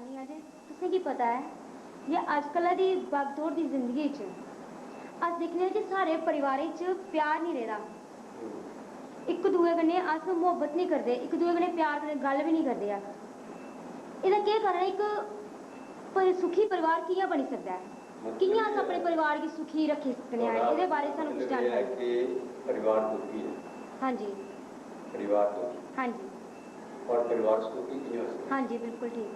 चाहनी है तुसें गी पता है जे अजकल दी भागदौड़ दी जिंदगी च अस दिक्खने जी सारे परिवारें च प्यार नहीं रेह्दा। इक दूए कन्नै अस मोहब्बत नहीं करदे, इक दूए कन्नै प्यार कन्नै गल्ल भी नहीं करदे अस। एह्दा केह् कारण है? इक सुखी परिवार कि'यां बनी सकदा है? कि'यां अस अपने परिवार गी सुखी रखी सकने आं? एह्दे बारे च सानूं कुछ जानकारी। परिवार दुखी है। हाँ जी। परिवार दुखी। हाँ जी। और परिवार सुखी क्यों हो? हाँ जी, बिल्कुल ठीक।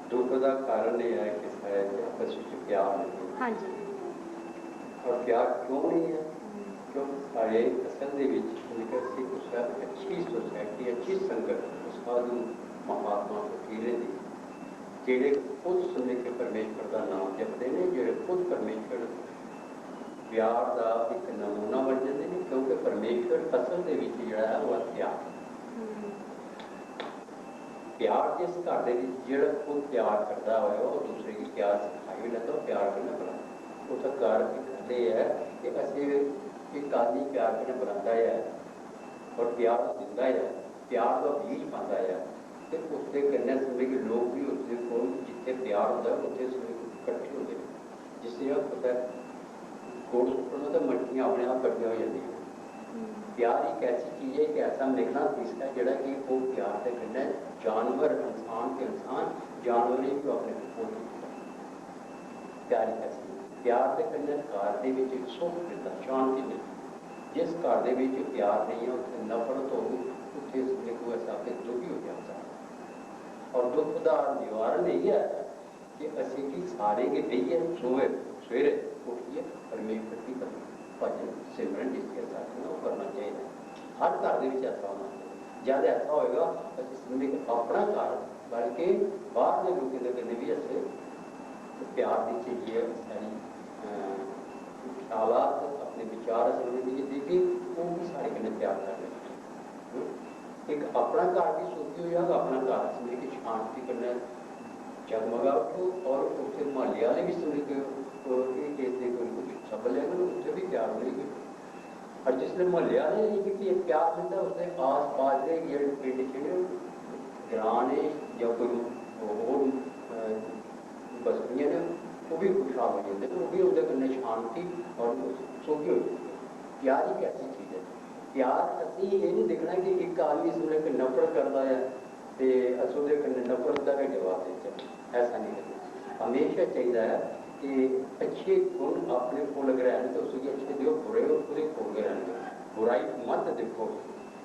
दुख का कारण यह है कि शायद आपस में प्यार नहीं। हाँ जी। और प्यार क्यों नहीं है? क्योंकि सारे असल दे विच लेकर से कुछ अच्छी सोसाइटी, अच्छी संगत, साधु महात्मा फकीरे दी जेड़े खुद सुन के परमेश्वर का नाम जपते हैं, जेड़े खुद परमेश्वर प्यार का एक नमूना बन जाते हैं, क्योंकि परमेश्वर असल दे विच जिहड़ा है वह प्यार। प्यार जिस घर के जो खुद प्यार करता हो और दूसरे की प्यार सिखाई भी लेता है, प्यार करना बना उस घर की गल ये है कि असं एक आदमी प्यार करना बनाता है और प्यार दिता है, प्यार का बीज पाता है, तो उसके कन्या समझे कि लोग भी उसके को जितने प्यार होता है उत्थे इकट्ठे होते हैं। जिससे पता गुड़ सुटना तो मटकियां अपने आप कट्ठिया हो जाती हैं। प्यार एक ऐसी चीज़ है, एक ऐसा मैग्नेटिज्म है जोड़ा कि वो प्यार के कन्ने जानवर इंसान के इंसान जानवर ही भी अपने प्यार कैसी प्यार के कन्ने घर के सुख मिलता, शांति मिलती। जिस घर के प्यार नहीं है उत्थे नफरत होगी, उत्थे को ऐसा दुखी हो जाता है। और दुख का निवारण यही है कि असी की सारे के बहिए सोए सवेरे उठिए परमेश्वर की भजन सिमरन जिसके साथ में वो करना चाहिए। हर घर के ऐसा होना चाहिए। जब ऐसा होएगा असं समझे कि अपना घर बल्कि बाहर के लोगों के कन्नै भी ऐसे प्यार की चाहिए सारी ख्यालात अपने विचार समझ देखिए वो भी सारे कन्नै प्यार कर रहे। एक अपना घर भी सुखी हो जाएगा, अपना घर समझे कि शांति कन्नै जगमगा उठो और उसके मोहल्ले वाले भी समझे कि कुछ सब लेंगे उससे भी प्यार होगी। और जिसने मोहल्ले वाले कि प्यार मिलता है उसके आस पास के जेड़े पिंड जेड़े ग्रां ने या कोई होर बस्तियां ने वो भी खुशहाल हो जाते हैं, वो भी उनके कन्नै शांति और सुखी हो जाती है। प्यार एक ऐसी चीज़ है। प्यार असी ये नहीं देखना कि एक आदमी सुने कि नफरत करता है तो अस वो नफरत का भी जवाब देते हैं, ऐसा नहीं करना। हमेशा चाहिए है कि अच्छे गुण अपने को लग रहे हैं तो उसकी अच्छे दियो, बुरे उसको खोल रहने। बुराई मत देखो,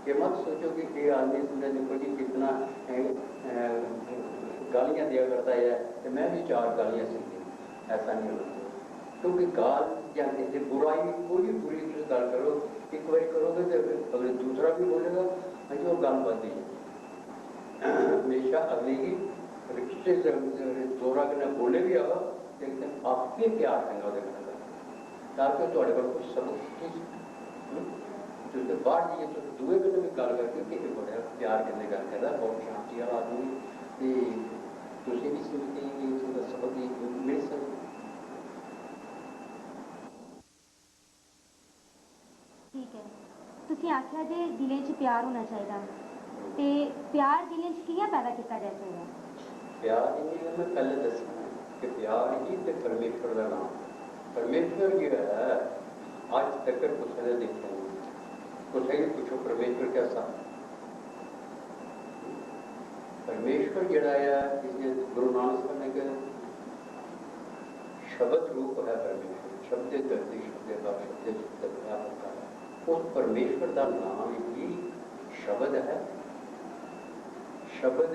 ये मत सोचो कि ये आदमी सुने देखो जी कितना गालियाँ दिया करता है तो मैं भी 4 गालियाँ सुनती हूँ, ऐसा नहीं होना चाहिए। क्योंकि गाल या किसी बुराई कोई भी बुरी गल करो एक बार करोगे तो अगले दूसरा भी बोलेगा अजी वो गल बनती है। हमेशा अगले ही रिश्ते जोरा कन्नै बोले भी आगा लेकिन आपके प्यार चंगा देखना ताकि थोड़े को कुछ सबक जो बाहर जाइए तो दूए कन्नै भी गल करके कि बड़ा प्यार कन्नै गल करदा बहुत शांति वाला आदमी तो तुसीं भी सोचते सबक मिल सकती। ठीक है, तुसीं आख्या जे दिलें च प्यार होना चाहिए ते प्यार दिलें च कि'यां पैदा किया जा सकदा? प्यार ही मैं पहले दसा कि प्यार ही तो परमेश्वर का नाम। परमेश्वर जो है आज तक कुछ ने देखा कुछ ही पूछो परमेश्वर कैसा। परमेश्वर जड़ा है जिसने गुरु नानक साहब ने कहा शब्द रूप है परमेश्वर, शब्द धरती शब्द का शब्द चित्त होता है। उस परमेश्वर का नाम ही शब्द है। शब्द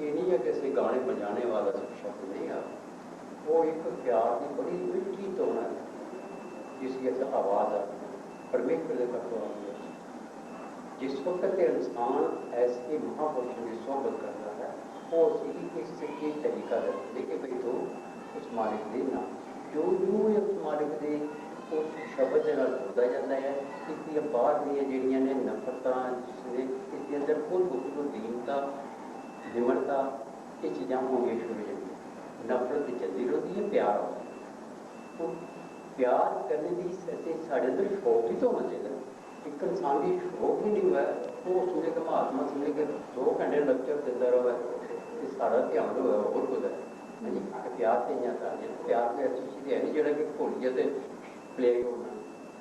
ये नहीं है किसी गाने बजाने वाला शब्द नहीं है, वो एक प्यार की बड़ी मीठी टोन है जिसकी ऐसा आवाज़ आती है परमेश्वर का तत्व। जिस वक्त इंसान ऐसे महापुरुषों की सोहबत करता है वो इससे तरीका रखते कि भाई तो उस मालिक के नाम जो जो उस मालिक के उस शब्द के जुड़ता जाता है। इसलिए बाहर दी जड़ियाँ ने नफरत इसके अंदर खुद उसको दीनता निमरता ये चीज़ा होंगे शुरू हो जाती। नफरत जल्दी होती है, प्यार होता है। तो प्यार करने की साढ़े अंदर शौक भी तो होना चाहिए। एक इंसान की शौक भी नहीं हुआ वो सुने कि महात्मा सुने कि 2 घंटे लेक्चर देता रहा कि सारा ध्यान होगा और कुछ है हाँ जी प्यार से इन्ना करने प्यार से ऐसी चीज़ है नहीं जोड़ा कि भूलिए तो प्ले होना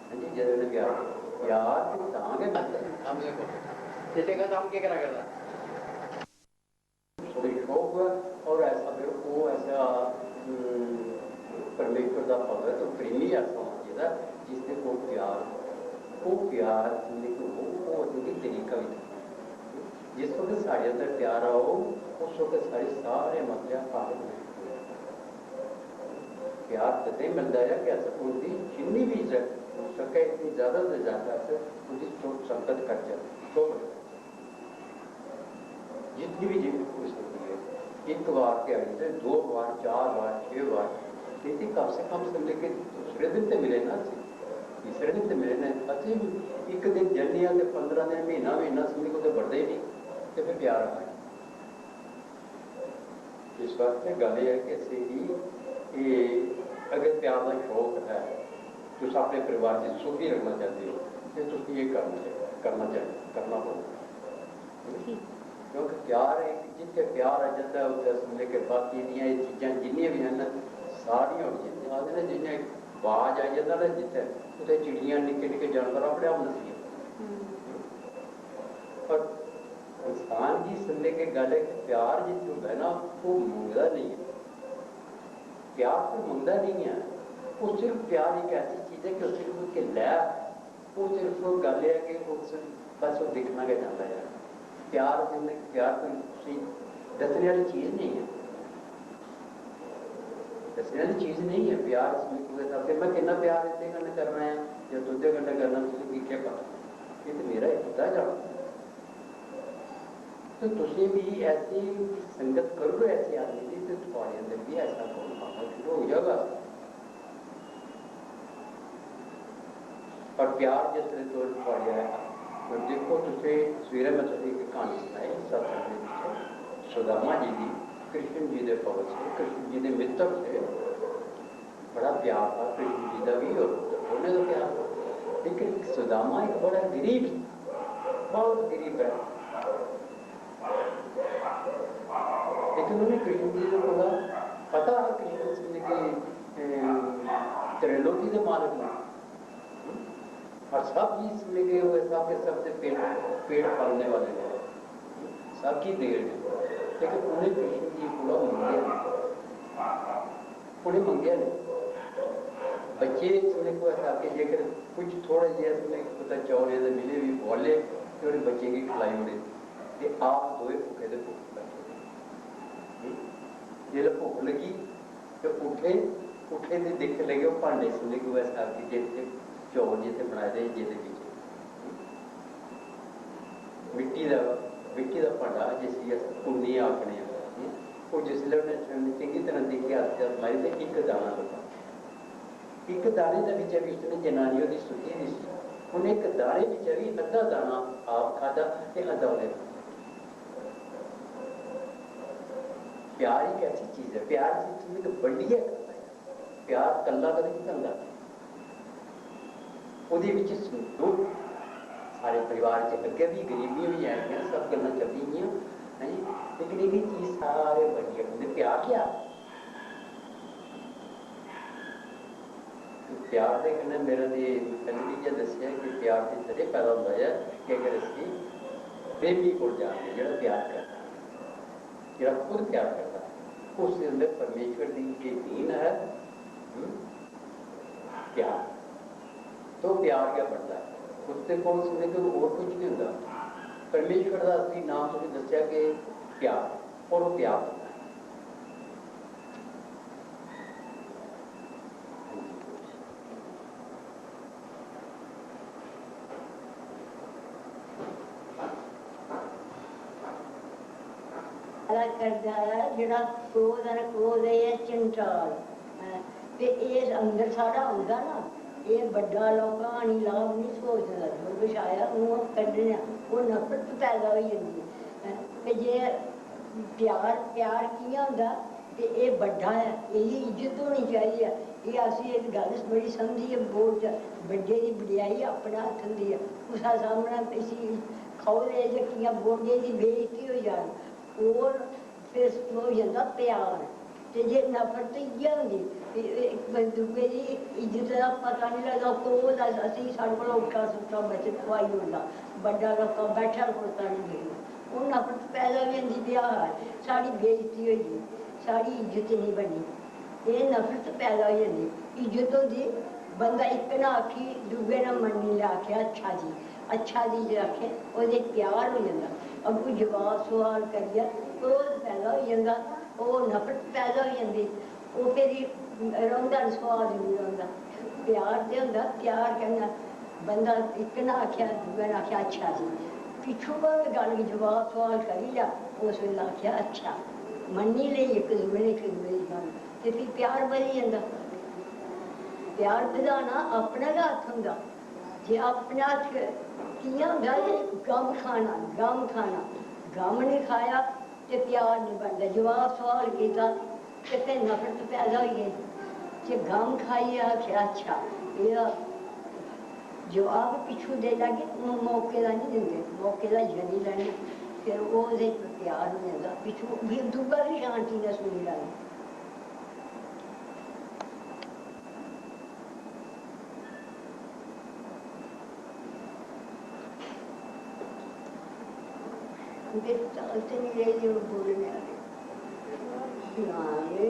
हाँ जी जब प्यार प्यार के तांगे हम ये जिसका काम क्या करा करता थोड़ी शौक और ऐसा फिर वो ऐसा परमेश्वर का भाव है तो प्रेमी ऐसा होना चाहिए जिससे वो प्यार वो अति तरीका भी जिस वक्त साढ़े अंदर प्यार आओ उस वक्त सारे सारे मसले पार प्यार तदे मिलता है कि अस उनकी जिन्नी भी इज्जत हो सके इतनी ज़्यादा से ज़्यादा अस उनकी संगत कर जाए जितनी भी जिंदगी हो सकती है एक बार दिहाड़ी से 2 बार 4 बार 6 बार लेकिन कम से कम समझे कि दूसरे दिन तो मिले ना तीसरे दिन तो मिले ना अच्छे एक दिन जन्ने तो 15 दिन महीना समझे को तो बढ़ते ही नहीं तो फिर प्यार आ इस वास्ते गल है कि असी भी अगर प्यार का शौक है तुम अपने परिवार से सुखी रखना चाहते हो तो तुम ये करना पड़ेगा क्योंकि प्यार एक जितने प्यार आ जाता है उससे समझे कि बाकी ये चीज़ां जिन्नियां भी हैं ना सारियां हो जाती हैं जिन्हें आवाज आ जाता ना जितने उसे चिड़ियां निके निके जानवर अपने आप नसी पर इंसान की समझे कि गल है कि प्यार जित होता है ना वो मंगता नहीं है प्यार तो मंगता नहीं है वो सिर्फ प्यार एक ऐसी चीज़ है कि सिर्फ उसके लै वो सिर्फ गल है कि बस वो दिखना के जाता है प्यार कोई दसने वाली चीज़ नहीं है दसने वाली चीज़ नहीं है प्यार कि मैं कितना प्यार इतने कन्ने करना है या दूजे कन्ने करना तुझे क्या पता ये तो मेरा ही पता जाना तो तुझे भी ऐसी संगत करो ऐसे आदमी की तो तुम्हारे अंदर भी ऐसा कौन आना शुरू हो जाएगा और प्यार जिसने तो तुम्हारे आएगा तो देखो तुझे सवेरे मैं तुझे एक कहानी सुनाई सत्संग सुदामा जी की कृष्ण जी के भगत से कृष्ण जी के मित्र से बड़ा प्यार था कृष्ण जी का भी और उन्हें तो प्यार लेकिन सुदामा एक बड़ा गरीब बहुत गरीब है लेकिन उन्हें कृष्ण जी को बोला पता है कृष्ण जी की त्रिलोकी के मालिक में और सब चीज लगे हुए सबके सबसे पेड़ पालने वाले हैं सबकी देर है लेकिन उन्हें कृष्ण जी पूरा मंगया उन्हें मंगया नहीं बच्चे सुने को ऐसा कि जेकर कुछ थोड़ा जिहा सुने पता चौले तो मिले भी बोले तो उन्हें बच्चे की खिलाई उड़े तो आप दोए भूखे तो भूख लगे जो भूख लगी तो उठे तो देखने लगे वो भांडे सुने को ऐसा कि जैसे चौल जिसे बनाए थे जिसे पीछे मिट्टी का भांडा जिसकी कुन्नी आखने वो जिसले उन्हें चंगी तरह देखी हाथ मारी तो एक दाना लगा एक दाने का भी उसने जनानी वो सुखी नहीं सी उन्हें एक दाने भी अद्धा दाना आप खादा तो अद्धा उन्हें प्यार एक ऐसी चीज है प्यार से बढ़िया करता है प्यार कला कभी नहीं करता सारे परिवार से अगे भी गरीबियां भी आईया सब गल्लां चलदी गईयां हैं लेकिन ये चीज सारे बढ़िया होंगे प्यार क्या प्यार के कन्नै मेरा पहली चीज़ दसिया कि प्यार के जरिए पैदा होता है कि अगर असी प्रेमी को जाते जो प्यार करता जो खुद प्यार करता उसके अंदर परमेश्वर की ये दीन है प्यार तो प्यार क्या बढ़ता है उससे कौन सुने कि और कुछ नहीं होता परमेश्वर का असली नाम तुझे दसिया कि प्यार और वो प्यार होता है करता है जिहड़ा क्रोध है क्रोध है चंचल ते इस अंदर सारा होंदा ना ये बड़ा लोग कहानी लाभ नहीं सोचता जो बिछाया वो कड्ढना वो नफरत पैदा हो जाती है कि जे प्यार कियां होंदा ते ये बड़ा है यही इज्जत होनी चाहिए ये असी एक गल बड़ी समझिए बोल बड़े की बड़ियाई अपने हथ होंदी है उसका सामने इसी खौले जकियां बोलने की बेइज्जती हो जाए और फिर हो जाता प्यार ते जे नफरत इ'यै होंदी इक दूए दी इज्जत दा पता नहीं लगदा कोल असें साढ़े कोला उठा सुट्टा बच्चे खुआई ओड़दा बड्डा लोकां बैठा खड़ोता नहीं दिखदा हून नफरत पैदा होई जंदी ब्याह साढ़ी बेइज्जती होई गेई साढ़ी इज्जत नहीं बनी ये नफरत पैदा हो जाती इज्जत होती बंदा एक ना आखी दूए ने मन्नी लै आखे अच्छा जी जे आखे ओहदे प्यार हो जाता अगू जवाब सवाल करिए क्रोध पैदा हो जाता वो नफरत पैदा हो जाती वो फिर रौंदा सुआद नहीं रौंदा प्यार ते होंदा प्यार करना बंदा एक ना आख्या दूए ने आख्या अच्छा जी पिछू गल जवाब सवाल करी लिया उस वेले आख्या अच्छा मन्नी ली एक दूए ने एक दूए की गल ते फिर प्यार बधी जाता प्यार बधाना अपना गै हत्थ होंदा जे अपने हत्थ कि'यां होंदा जे गम खाना गम नहीं खाया ते प्यार नहीं बनता जवाब सवाल किया ते फिर नफरत पैदा होई गई जे गम खाइए आखेआ अच्छा एह्दा जवाब पिछू दे लगे मौके का नहीं दिंदे मौके का जनी लैने फिर ओह्दे प्यार हो जाता पिछू दूआ भी शांति ने सुनी लैना चालते नहीं रहे जो बोलने वाले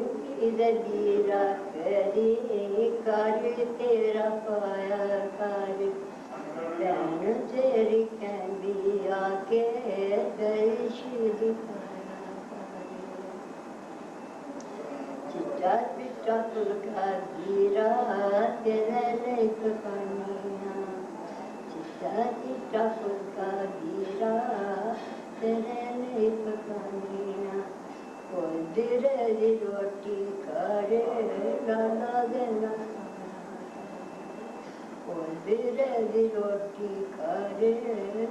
वीरा करी कार्य तेरा पाया कार्य भैन तेरी कहती आके दर्श दिखाया चिट्टा चिट्टा फुलका वीरा तेरे लेक पानिया चिट्टा चिट्टा फुलका वीरा तेरे लेक पानिया कोई दिरे दी रोटी करे लाला देना कोई दिरे दी रोटी करे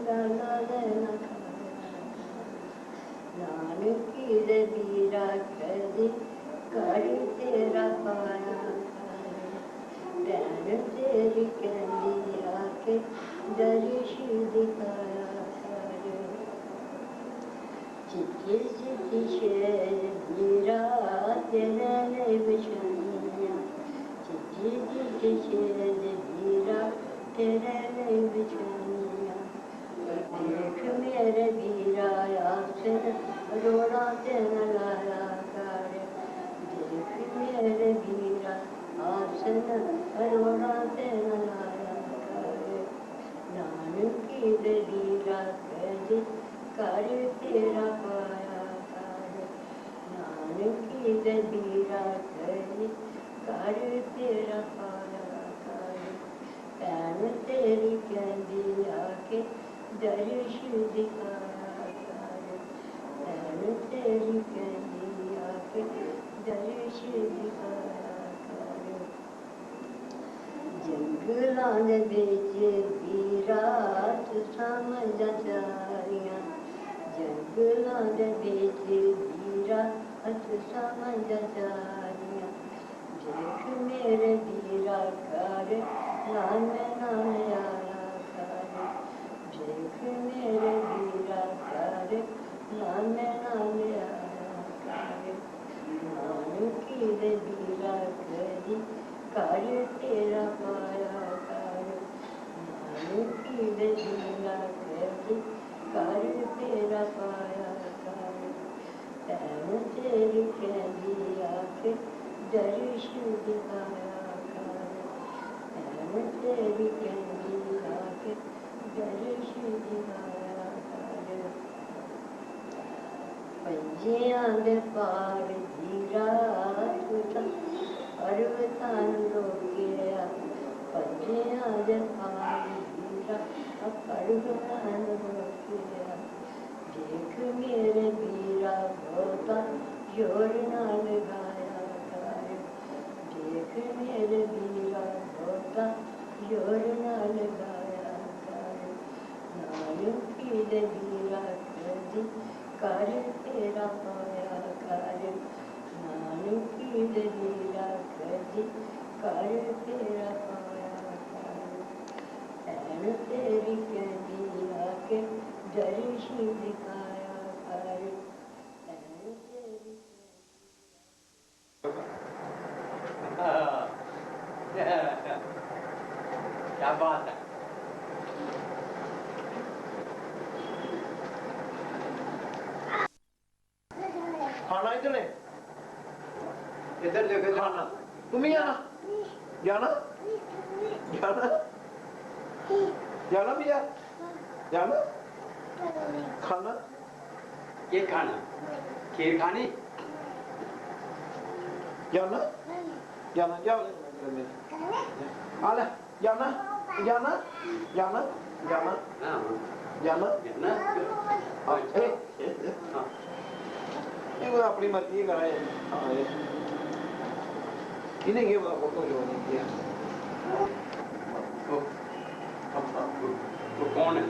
लाला देना नानकी दे बीरा कदी कर तेरा पाया भैन तेरी कहती आके दर्श दिखाया चिट्ठी चिट्ठी शेर वीरा तेरे लिए बिछानिया चिट्ठी चिट्ठी शेर वीरा तेरे लिए बिछानिया देख मेरे वीरा आपसे रोना ते न लाया कर देख मेरे वीरा आपसे रोना ते न लाया कर नानकी दे वीरा कदी कर तेरा पाया कर नानकी दे वीरा कदी कर तेरा पाया कर भैन तेरी कहती आके दर्श दिखाया कर भैन तेरी कहती आके दर्श दिखाया कर जंगलां दे बिच वीरा तू समझ जारियां जंगलां दे बिच वीरा तू समझ जारियां देख मेरे वीरा कर नामे नामे आया कर देख मेरे वीरा कर नामे नामे आया कर नानकी दे वीरा कदी कर तेरा पाया कर नानकी दे वीरा कदी कर तेरा पाया कर भैन तेरी कहती आके दर्श दिखाया कर भैन तेरी कहती आके दर्श दिखाया कर पंजियां दे पार वीरा तुसा पर्वतां रोकिया पंजियां दे पार वीरा पर्वतां रोकिया देख मेरे वीरा बहुता जोर नाल गाया कर देख मेरे वीरा बहुता जोर नाल गाया कर नानकी दे वीरा कदी कर तेरा पाया कर नानकी दे वीरा कदी कर तेरा पाया कर भैन तेरी कहती आके दर्श दिखाया कर भैन तेरी बात है। खाना इधर है, इधर देखो खाना तुम ही जाना जाना जाना जाना भैया जाना खाना ये खाना खीर खानी जाना जाना जाओ आ ले जाना जाना जाना जाना हाँ जाना ना ये वो अपनी मर्जी का है हाँ ये इन्हें ये वो फोटो जो नहीं किया वो कौन है?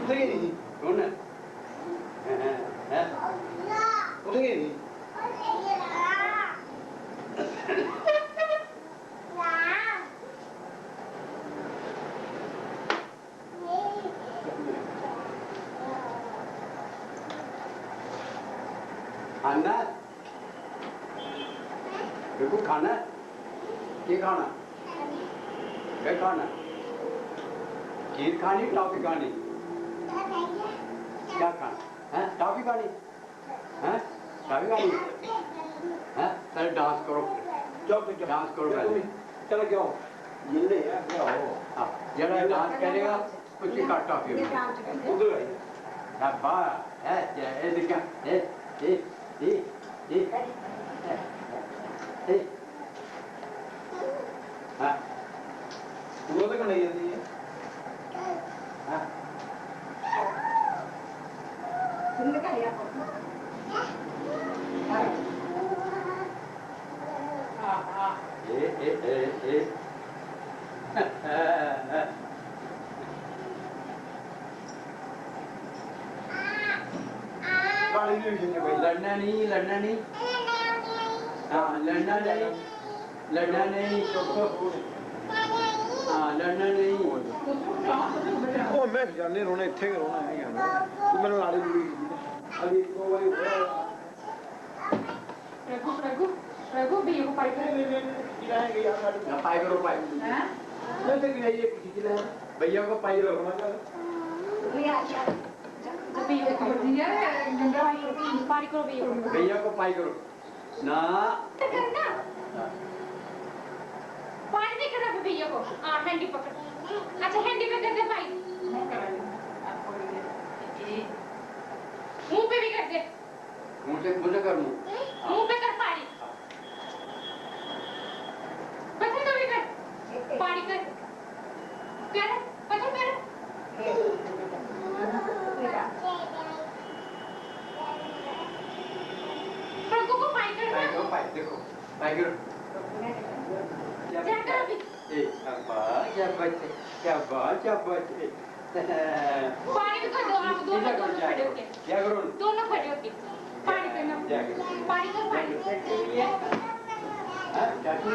उधर ही नहीं कौन है? उधर ही नहीं खाना बिल्कुल खाना ये खाना क्या खाना खीर खानी टॉफी खानी क्या खाना है टॉफी खानी है टॉफी खानी है पहले डांस करो जाओ डांस करो पहले चलो जाओ ये ले यार जाओ हाँ जरा डांस करेगा उसकी का टॉफी होगी उधर आई Apa? Dekat. हाँ वो तो नहीं आती है हाँ लड़ना नहीं हाँ लड़ना नहीं हाँ लड़ना नहीं ओ मैं जाने रोना इत्थे रोना है यार तू मेरे लाड़ी लुड़ी अभी दो बारी रघु भैया को पाई गिराएंगे यार साड़ी पाई करो पाई हैं मैं तो गिराइए कुछ गिरा भैया को पाई करो भैया को दिया गंगा पारी करो भैया को पाई करो ना करना पानी नहीं करना भैया को हाँ हैंडी पकड़ अच्छा हैंडी पे कर दे भाई मुंह पे भी कर दे मुंह से कर मुंह मुंह पे कर पानी पत्थर तो भी कर पानी कर पत्थर कर रघु को पाई करना पाई देखो पाई करो क्या कर अभी क्या बच्चे पानी भी कर दो आप दोनों खड़े होके क्या करो दोनों खड़े होके पानी करना पानी कर पानी चाकू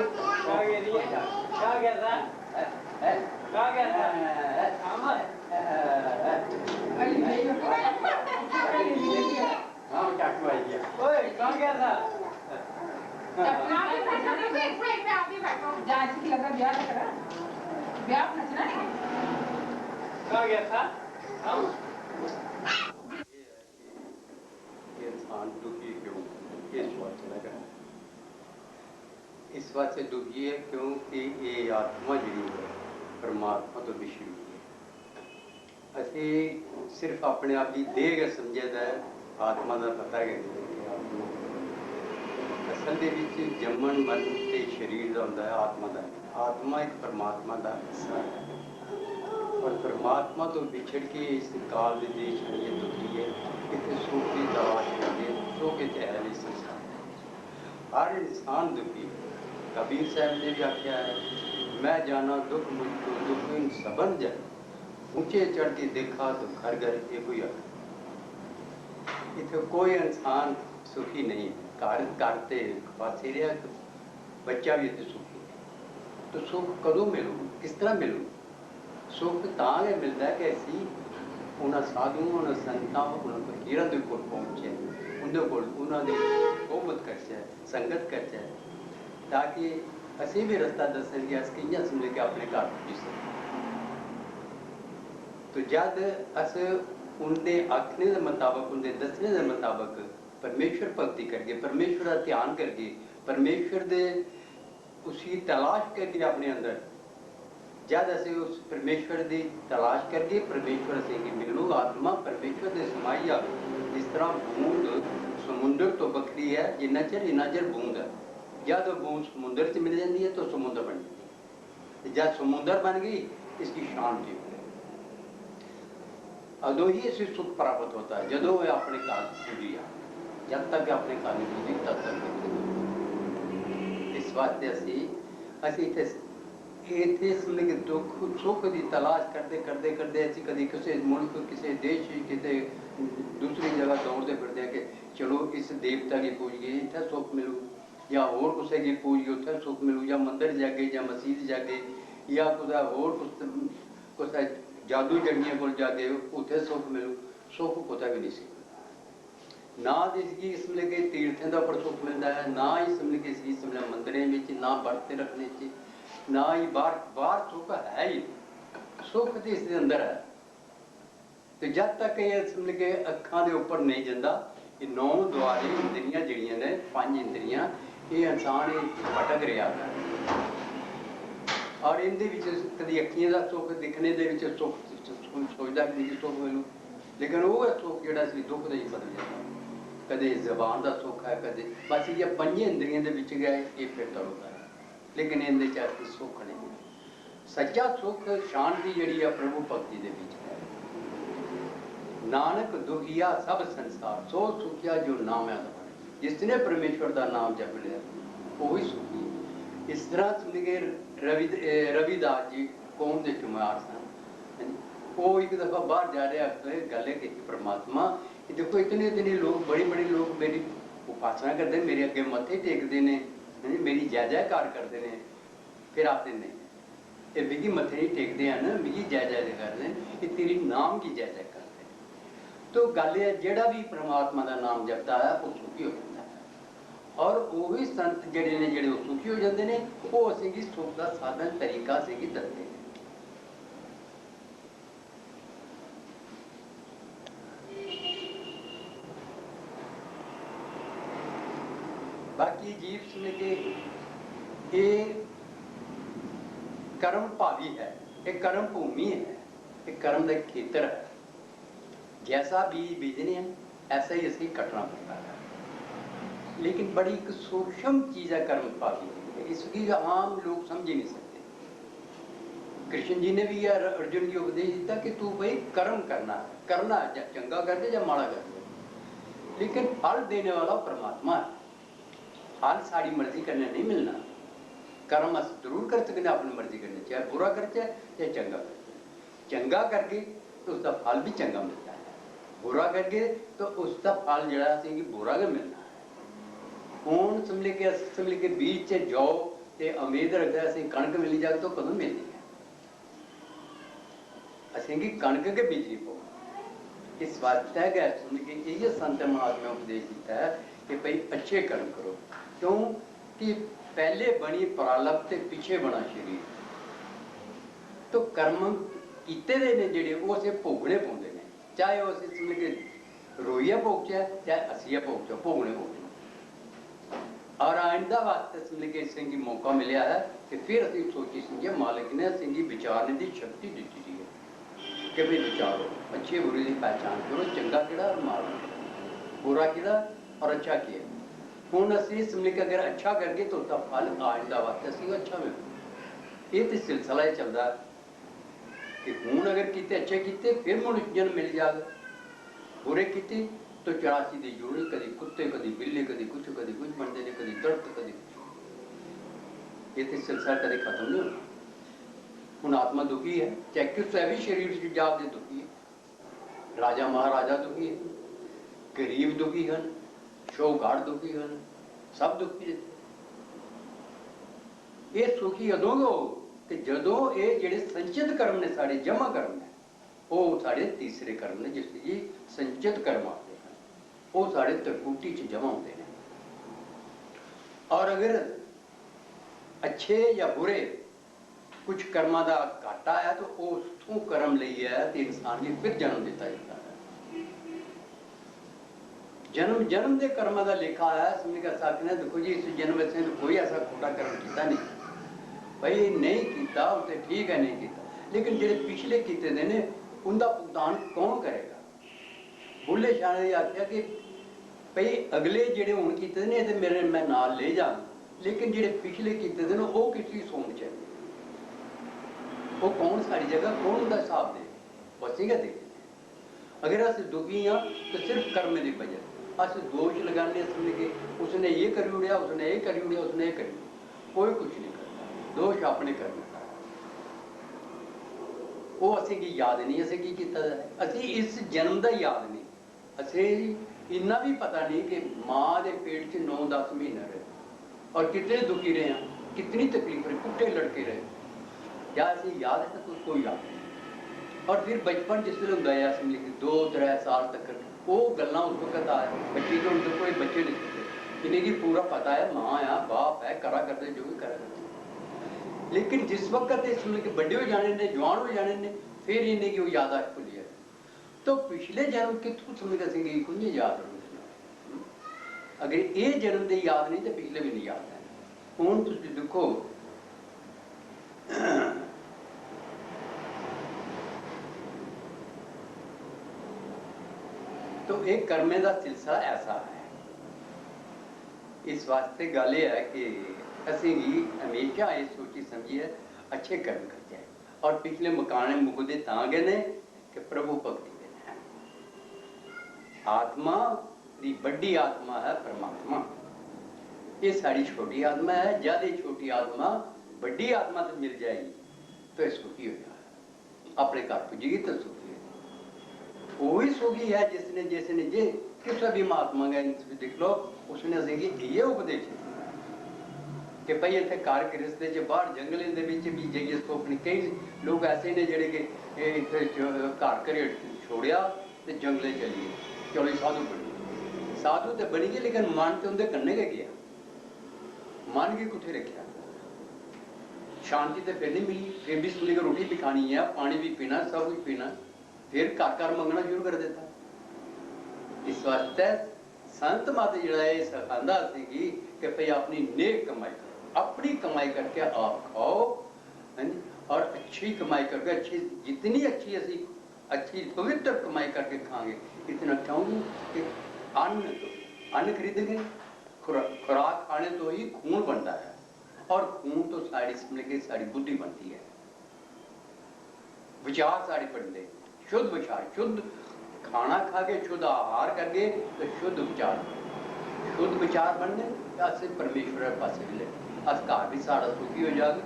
आई गया इंसान दुखी क्यों इस बात से लगा इस बात से दुखी है क्योंकि ये आत्मा जी परमात्मा तो विश्व है असी सिर्फ अपने आप ही देह के समझे आत्मा का पता है असल दे विच जम्मन मन ते शरीर का होंदा है आत्मा एक परमात्मा का हिस्सा है और परमात्मा तो बिछड़ के इस काल दे देश में ये दुखी है इतने सुख की तलाश करके सुख के है नहीं संसार हर इंसान दुखी है कबीर साहब ने भी आख्या है मैं जाना दुख मुझको दुख इन सबन जाए ऊंचे चढ़ती देखा तो घर घर एक ही इतने कोई इंसान सुखी नहीं कार करते पासे रहा बच्चा भी इतने सुखी तो सुख कदों मिलू किस तरह मिलू सुख तां मिलता है कि असी उन्होंने साधुओं उन्होंने संतां उन्होंने फकीरां दे कोल पहुंचे उन्होंने कोल उन्होंने सोबत करचे संगत करचे ताकि असी भी रास्ता दसन कि अस कियां समझे कि अपने घर पुजी सकते तो जद अस उनके आखने के मुताबिक उनके दसने के मुताबिक परमेश्वर भगती करके परमेश्वर का ध्यान करके परमेश्वर दे उसकी तलाश करके अपने अंदर जब असी उस परमेश्वर की तलाश करके परमेश्वर से मिलू आत्मा परमेश्वर से समाई आ जिस तरह बूंद समुद्र तो बखरी है जिन्ना चर बूंद है जब बूंद समुद्र से मिल जाती है तो समुद्र बन जाती है जब समुद्र बन गई इसकी शांति अदो ही इसे सुख प्राप्त होता है जदों वह अपने काल पूजी आ जब तक अपने काल नहीं पूजी तब तक नहीं। इस वास्ते असी इतने सुन के दुख सुख की तलाश करते करते करते असी कभी किसी मुल्क किसी देश किसी दूसरी जगह दौड़ते फिरते हैं कि चलो इस देवता की पूजिए इतना सुख मिलू या होर किसी की पूजिए उत्थे सुख मिलू या मंदिर जाके या मसीत जाके या कुछ होर कुछ जादू जड़ियां को जाके उत्थे सुख मिलू सुख कुछ भी नहीं सी ना इसकी इसमें के तीर्थों का पर सुख मिलता है ना इसमें के इसमें मंदिरों में ना बरते रखने च ना ही बाहर बाहर सुख है ही सुख तो इसके अंदर है तो जब तक ये इसमें के अखां के उपर नहीं जाता ये 9 द्वारे इंद्रियां जड़ियां ने 5 इंद्रियां ये इंसान भटक रहा है और इनके कभी अखियों का सुख दिखने के सुख सोचता कि नहीं सुख मिलू लेकिन वो सुख जोड़ा दुख का ही बदल जाता कदे जबान का सुख है कदे बस ये 5 इंद्रियों के गए ये फिर होता है लेकिन इनके सुख नहीं सच्चा सुख शांति जी है प्रभु भक्ति के बीच है नानक दुखिया सब संसार सो सुखिया जो नाम है जिसने परमेश्वर का नाम जप लिया वो ही सुखी है। इस तरह सुन के रविदास जी कौम के चुमार सन वो एक दफा बाहर जा रहे गल है कि परमात्मा देखो इतने इतने लोग बड़े बड़े लोग मेरी उपासना करते हैं मेरे अगे मत्थे टेकते हैं मेरी जय जयकार करते हैं फिर आते नहीं ये मिगी मत्थे नहीं टेकते हैं ना मिगी जय जय करते हैं ये तेरी नाम की जय जय करते हैं तो गल है जेड़ा भी परमात्मा का नाम जपता है वो सुखी हो जाता है और वो भी संत जड़े ने जेड़े सुखी हो जाते हैं वो असेंगी सुख का साधन तरीका असेंगी दसते हैं। बाकी जीव सुन के ये कर्म भावी है ये कर्म भूमि है ये कर्म का खेतर है जैसा बीज बीजने हैं ऐसा ही असी कटना पड़ता है लेकिन बड़ी एक सूक्ष्म चीज है कर्म भावी इसकी आम लोग समझ ही नहीं सकते। कृष्ण जी ने भी यार अर्जुन जी उपदेश दिया कि तू भाई कर्म करना है चंगा कर दे या माड़ा कर दे लेकिन फल देने वाला परमात्मा है फल साड़ी मर्जी करने नहीं मिलना कर्म अस जरूर कर सकते अपनी मर्जी करनी चाहे बुरा करचे चाहे चंगा करचे चंगा करके तो उसका फल भी चंगा मिलता है बुरा करके तो उसका फल जड़ा बुरा भी मिलना है हूँ समझ के बीच से जाओ तो उम्मीद रखते अं कणक मिली जाए तो कदों मिलनी है असेंगी कणक के बीजनी पो इस वास्ते गै सुन के यही संत महात्मा उपदेश दिता है कि भाई अच्छे कर्म करो क्यों कि पहले बनी प्रारब्ध ते पीछे बना शरीर तो कर्म कीते दे ने जेडे वो असे भोगने पाउंदे ने चाहे वो असे समझ के रोइया भोगचे चाहे असिया भोगचे भोगने पाउंदे और आइंदा वास्ते समझ के सिंह मौका मिलया है कि फिर असी सोची समझे मालिक ने सिंह विचारने की शक्ति दी है कि भाई विचारो अच्छे बुरे की पहचान करो चंगा किड़ा और माड़ा बुरा किड़ा और अच्छा किया हूँ असी समझ के अगर अच्छा करके तो उसका फल आइंदा वास्ते असी अच्छा मिले ये तो सिलसिला ही चलता कि हूँ अगर किते अच्छे किते फिर मनुष्य जन्म मिल जाएगा बुरे किते तो 84 दी जोड़ी कभी कुत्ते कभी बिल्ली कभी कुछ बनते हैं कभी दर्द कभी ये तो सिलसिला कभी खत्म नहीं होना हूँ आत्मा दुखी है चाहे किस भी शरीर से जाप दे दुखी है राजा महाराजा दुखी है गरीब दुखी हैं शौगार दुखी हैं सब दुखी ये सुखी अदों हो कि जदों ये जेडे संचित कर्म ने साढ़े जमा कर्म ने वो साढ़े तीसरे कर्म ने जिसकी संचित कर्म आते हैं वो साढ़े त्रिकुटी च जमा होते हैं और अगर अच्छे या बुरे कुछ कर्मां दा घाटा है तो उस कर्म ਲਈ है तो इंसान ने फिर जन्म दिता जाता है। जन्म जन्म के कर्मां दा लेखा है। समझ का साथ ने देखो जी इस जन्म से तो कोई ऐसा खोटा कर्म किया नहीं भाई, नहीं किया तो ठीक है नहीं किया, लेकिन जेडे पिछले किए ने उनका भुगतान कौन करेगा? बुले शाह ने आख्या कि भाई अगले जेडे हुण कीते ने ते मेरे मैं नाल ले जा, लेकिन जेडे पिछले कीते ने वो किसी सोच चाहिए, वो कौन सारी जगह कौन उनका हिसाब दे? बसी गए देख। अगर अस दुखी हाँ तो सिर्फ कर्म की वजह अस दोष लगाने समझ के उसने ये करी उड़िया, उसने ये करी उड़िया, उसने ये करी, कोई कुछ नहीं करता, दोष अपने कर्म का। वो असें की याद नहीं असें की कीता है, असी इस जन्म का याद नहीं, असें इन्ना भी पता नहीं कि माँ के पेट च 9-10 महीने रहे और कितने दुखी रहे हैं, कितनी तकलीफ रही, कुत्ते लड़के रहे, क्या असें याद है? तो कोई याद नहीं। और फिर बचपन जिस वेले हुंदा है समझ 2-3 साल तक वो गल्लां उस वक्त आ बच्चे जो उनके कोई बच्चे नहीं सकते, इन्हें की पूरा पता है माँ है बाप है करा करते जो भी करा करते, लेकिन जिस वक्त समझ के बड़े हो जाने ने जवान हो जाने ने फिर इन्हें की वो यादाश्त भुल जाए। तो पिछले जन्म कितों समझ असेंगी कोई याद नहीं, अगर ये जन्म दे याद नहीं तो पिछले भी नहीं याद है। हुण तुसीं देखो तो एक कर्मे का सिलसिला ऐसा है, इस वास्ते गल यह है कि असीं भी हमेशा ये सोची समझिए अच्छे कर्म करते हैं और पिछले मकाने मुकदे तां गए ने कि प्रभु भक्ति देने हैं। आत्मा दी बड़ी आत्मा है परमात्मा, ये सारी छोटी आत्मा है, ज्यादा छोटी आत्मा बड़ी आत्मा तो मिल जाएगी तो सुखी हो जाए, अपने घर पुजेगी तो सुखी हो। वही सुखी है जिसने जे किसी भी महात्मा का देख लो उसने ये उपदेश कि भाई इतने घर गृहस्थ च बाहर जंगलों के भी जाइए तो अपनी कई लोग ऐसे ने जोड़े कि घर घरे छोड़िया तो जंगले चलिए चलो साधु बनी, साधु तो बनी गए लेकिन मन तो उनके कन्ने के गया, मन की कुठे रखा, शांति तो फिर नहीं मिली, फिर भी सुनी को रोटी भी खानी है पानी भी पीना सब कुछ पीना, फिर घर मंगना शुरू कर देता। इस वास्ते संत मत जड़ा ये सिखांदा सी कि भाई अपनी नेक कमाई करो, अपनी कमाई करके आप खाओ और अच्छी कमाई करके अच्छी जितनी अच्छी असी अच्छी पवित्र कमाई करके खाएंगे इतना क्यों कि अन्न खरीदेंगे, खुराक खाने तो ही खून बनता है और खून तो साड़ी समझ के साड़ी बुद्धि बनती है, विचार साड़ी बनते शुद्ध विचार, शुद्ध खाना खा के शुद्ध आहार करके तो शुद्ध विचार बनने अस परमेश्वर के पास मिले, अस घर भी साड़ा सुखी हो जाए,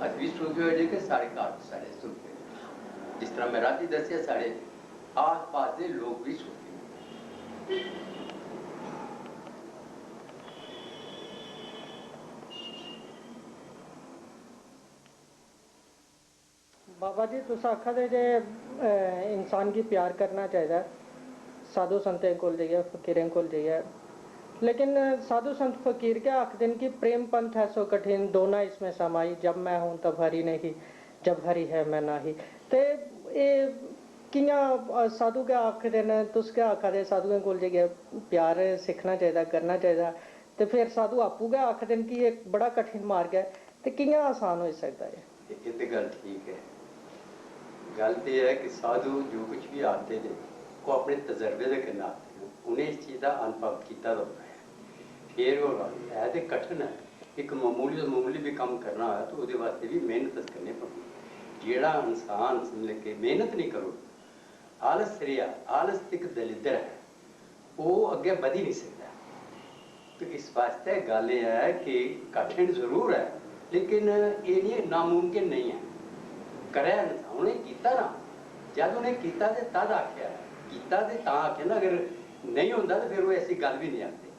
अस भी सुखी हो जाए, सारे घर साढ़े सुखी हो जाए। जिस तरह मैं राती दसिया साढ़े आस पास के लोग भी सुखी हो। बाबा जी तुस आखा दे जे इंसान की प्यार करना चाहिए साधु संतें को जाइए फकीरें को जाइए, लेकिन साधु संत फकीर क्या आख दिन की प्रेम पंथ है सो कठिन दोना इसमें समाई, जब मैं हूं तब हरि नहीं, जब हरि है मैं नाही। ते ये कियां साधु क्या आख देना, तुस क्या आखा दे साधुएं को जाइए प्यार सीखना चाहिए करना चाहिए, तो फिर साधु आपू क्या आख दिन की एक बड़ा कठिन मार्ग है, तो कियां आसान हो सकता है? ये तो गल ठीक है, गल तो यह है कि साधु जो कुछ भी आते हैं वो अपने तजर्बे के करना आते हैं, उन्हें इस चीज़ का अनुभव किया होता है, फिर वो है तो कठिन है, एक मामूली भी काम करना है तो वो वास्ते भी मेहनत करनी पड़ती, जेड़ा इंसान समझ के मेहनत नहीं करो आलस रहा, आलस एक दलिद्र है वो अगे बढ़ ही नहीं सकता। तो इस वास्ते गल यह है कि कठिन जरूर है लेकिन ये नहीं नामुमकिन नहीं है, करे उन्हें किया ना, जब उन्हें किया तो तद आख्या किया तो तां आख्या ना, अगर नहीं होता तो फिर वो ऐसी गल भी नहीं आती,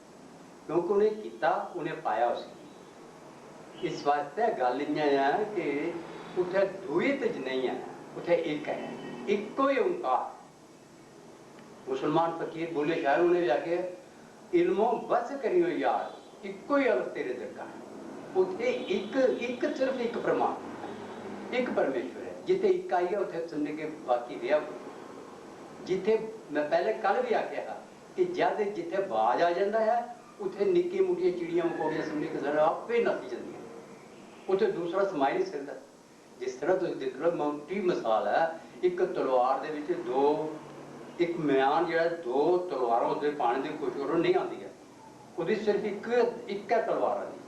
क्योंकि उन्हें किया उन्हें पाया उसकी। इस वास्ते गल है कि उठे द्वैत नहीं है, उठे एक है, इको ही ओंकार। मुसलमान फकीर बोले शायर उन्हें जाके इल्मो बस करियो यार इको ही अलग तेरे दरकार, उठे एक सिर्फ एक परमात्मा, एक परमेश्वर है, जिथे एक आई है उथे समझ के बाकी रहा कोई। जिथे मैं पहले कल भी आख्या था कि जब जिथे बाज आ जाता है उथे निक्की मुट्टियां चिड़ियां मकोड़ियां समझ के सारे आपे नस जांदियां, उथे दूसरा समाई नहीं सकता। जिस तरह तुम देख लो मोटी मिसाल है, एक तलवार दे विच दो, एक म्यान जिहड़ा दो तलवारां उसदे पानी दी कोशिश नहीं आती है, उसदी सिर्फ एक तलवार आती।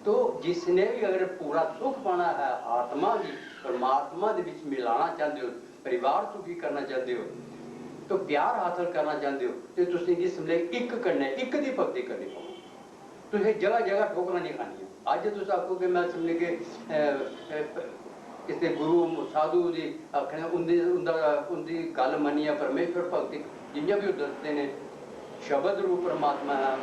तो जिसने भी अगर पूरा सुख पाना है आत्मा की परमात्मा दे विच मिलाना चाहते हो, परिवार सुखी करना चाहते हो, तो प्यार हासिल करना चाहते हो, तो तुसीं जिस वेले एक करना, एक दी भगती करनी पौ। तुसीं जगह जगह ठोकरां नहीं खानियां। अज तुस आखो कि मैं समझ के किसी गुरु साधु की आखने उनकी गल मन्नी है, परमेश्वर भगती जियां भी दसते हैं शब्द रूप परमात्मा है,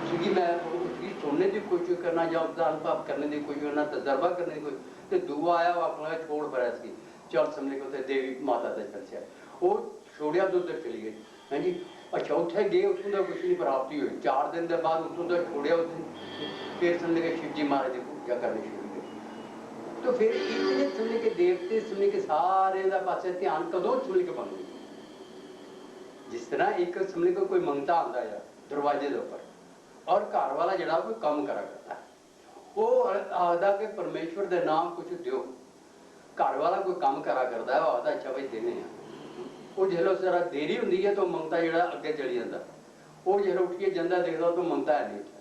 उसकी मैं उसकी सुनने की कोशिश करना या उसका अनुभव करने की कोशिश करना, तजर्बा करने की कोशिश, तो दुआ आया वो अपना छोड़ पड़ा इसकी चल समझ के देवी माता का चर्चा वो छोड़िया तो उधर चली गई। हाँ जी, अच्छा उत्थे गए, उत्थों का कुछ नहीं प्राप्ति हुई। 4 दिन के बाद उत्थों का छोड़िया, फिर समझ के शिव जी महाराज की पूजा करनी शुरू की। तो फिर इतने समझ के देवते समझ के सारे का पासे ध्यान कदों समझ के बन गई। जिस तरह एक समझ को कोई मंगता आता है दरवाजे के ऊपर, और घर वाला जरा कोई काम करा करता है, वो आखदा कि परमेश्वर के नाम कुछ दो। घर वाला कोई काम करा करता है, वो आखदा अच्छा भाई देने हैं। वो जो जरा देरी होंगी है तो मंगता जरा अगे चली जाता, वो जो उठिए जाता देखता तो मंगता है नहीं उठा,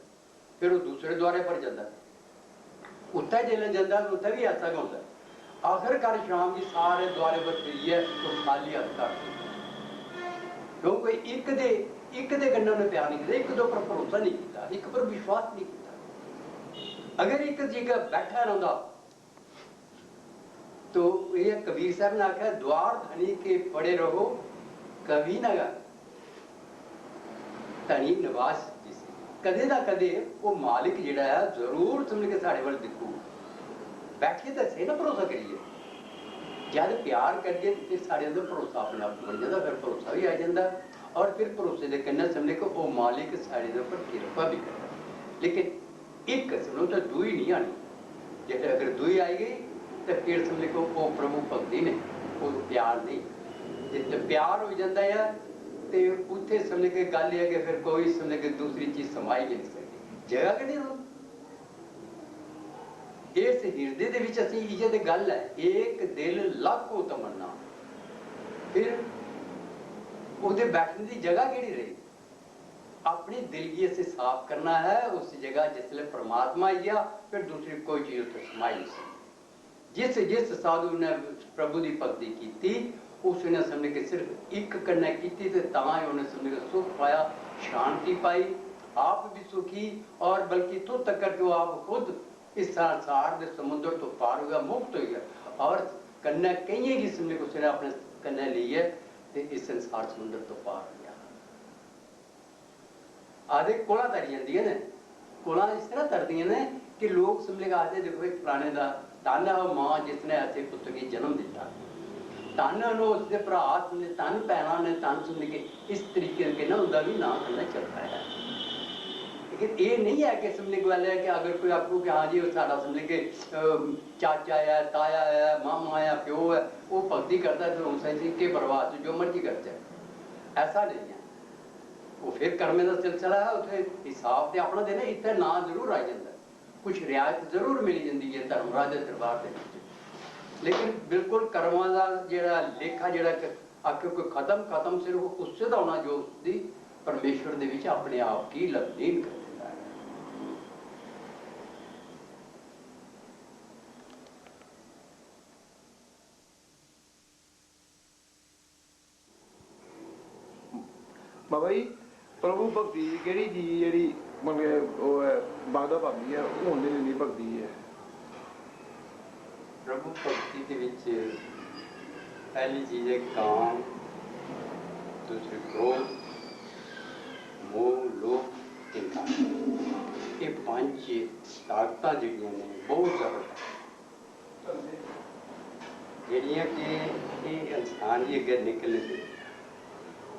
फिर वो दूसरे द्वारे पर जाता, उत्थे जिले जाता तो उत्थे भी ऐसा होता है। आखिरकार शाम की सारे द्वारे पर फिरी है तो खाली हथ कर, क्योंकि एक दे गन्ना ने प्यार नहीं किया, एक दो पर भरोसा नहीं किया, एक पर विश्वास नहीं किया। अगर एक जगह बैठा रहता तो ये कबीर साहब ने आख्या द्वार धनी के पड़े रहो कभी ना गा धनी निवास जिसे कदे ना कदे वो मालिक जिहड़ा है जरूर समझ के साढ़े वाल दिखू। बैठिए तो सही ना भरोसा करिए, जब प्यार करिए तो फिर साढ़े अंदर भरोसा अपने आप बन जाता, फिर भरोसा भी आ जाता, और फिर भरोसे के कन्ने समझ को वो मालिक साढ़े ऊपर कृपा भी करता। लेकिन एक समझो तो दुई नहीं आनी, जैसे अगर दुई आई गई तो फिर समझ को वो प्रभु भक्ति ने वो प्यार नहीं। जिससे प्यार हो जाता है तो उत्थे समझ के गल है कि फिर कोई समझ के दूसरी चीज समाई नहीं सकती, जगह कि नहीं हो। इस हिरदे दे विच असीं इहे ते गल है, एक दिल लाखों तमन्ना, फिर उहदे बैठने की जगह केड़ी रही। अपने दिल की असीं साफ करना है, उस जगह जिसले परमात्मा आई गया फिर दूसरी कोई चीज उत्थे समाई नहीं सकती। जिस जिस साधु ने प्रभु की भक्ति की उसने समझ के सिर्फ एक कन्ने की उन्हें समझ के सुख पाया, शांति पाई, आप भी सुखी, और बल्कि तो तक करके वो आप खुद इस संसार के समुद्र तो पार हो गया, मुक्त हो गया, और कन्ने कई की समझ को उसने अपने कन्ने ली है तो इस संसार समुद्र तो पार हो गया। आधे कोला तरी जाती ने, कोला इस तरह तरदियां ने कि लोग समझ के आते देखो एक फलाने का धन है वो मां जिसने ऐसे पुत्र की जन्म दिता, धन उसके भरा समझे, धन भैन ने धन समझ के इस तरीके के ना उनका भी नाम करना चलता है। लेकिन ये नहीं है कि समझने की गल है कि अगर कोई आपको कि हाँ जी साड़ा समझ के चाचा है, ताया है, मामा है, प्यो है, वो भक्ति करता है तो उनसे के प्रवाह जो मर्जी करते, ऐसा नहीं है। वो फिर कर्मे का सिलसिला है, उसे हिसाब से अपना देना, इतना ना जरूर आ जाता, कुछ रियायत जरूर मिल जाती है धर्मराज के दरबार के, लेकिन बिल्कुल कर्मां का जिहड़ा लेखा जिहड़ा आखिर कोई खत्म सिर्फ उससे दा होना जो उसकी परमेश्वर दे विच अपने आप की लीन कर देता है। बाबा जी प्रभु भक्ति केड़ी चीज जेड़ी मतलब बाधा पाती है होने नहीं भक्ति है। प्रभु भक्ति के विच पहली चीज है काम, दूसरी क्रोध, मोह, लोभ, चिंता। ये 5 ताकतां जिहड़ियां ने बहुत ज़्यादा जिहड़ियां कि ये इंसान की अगर निकलने दे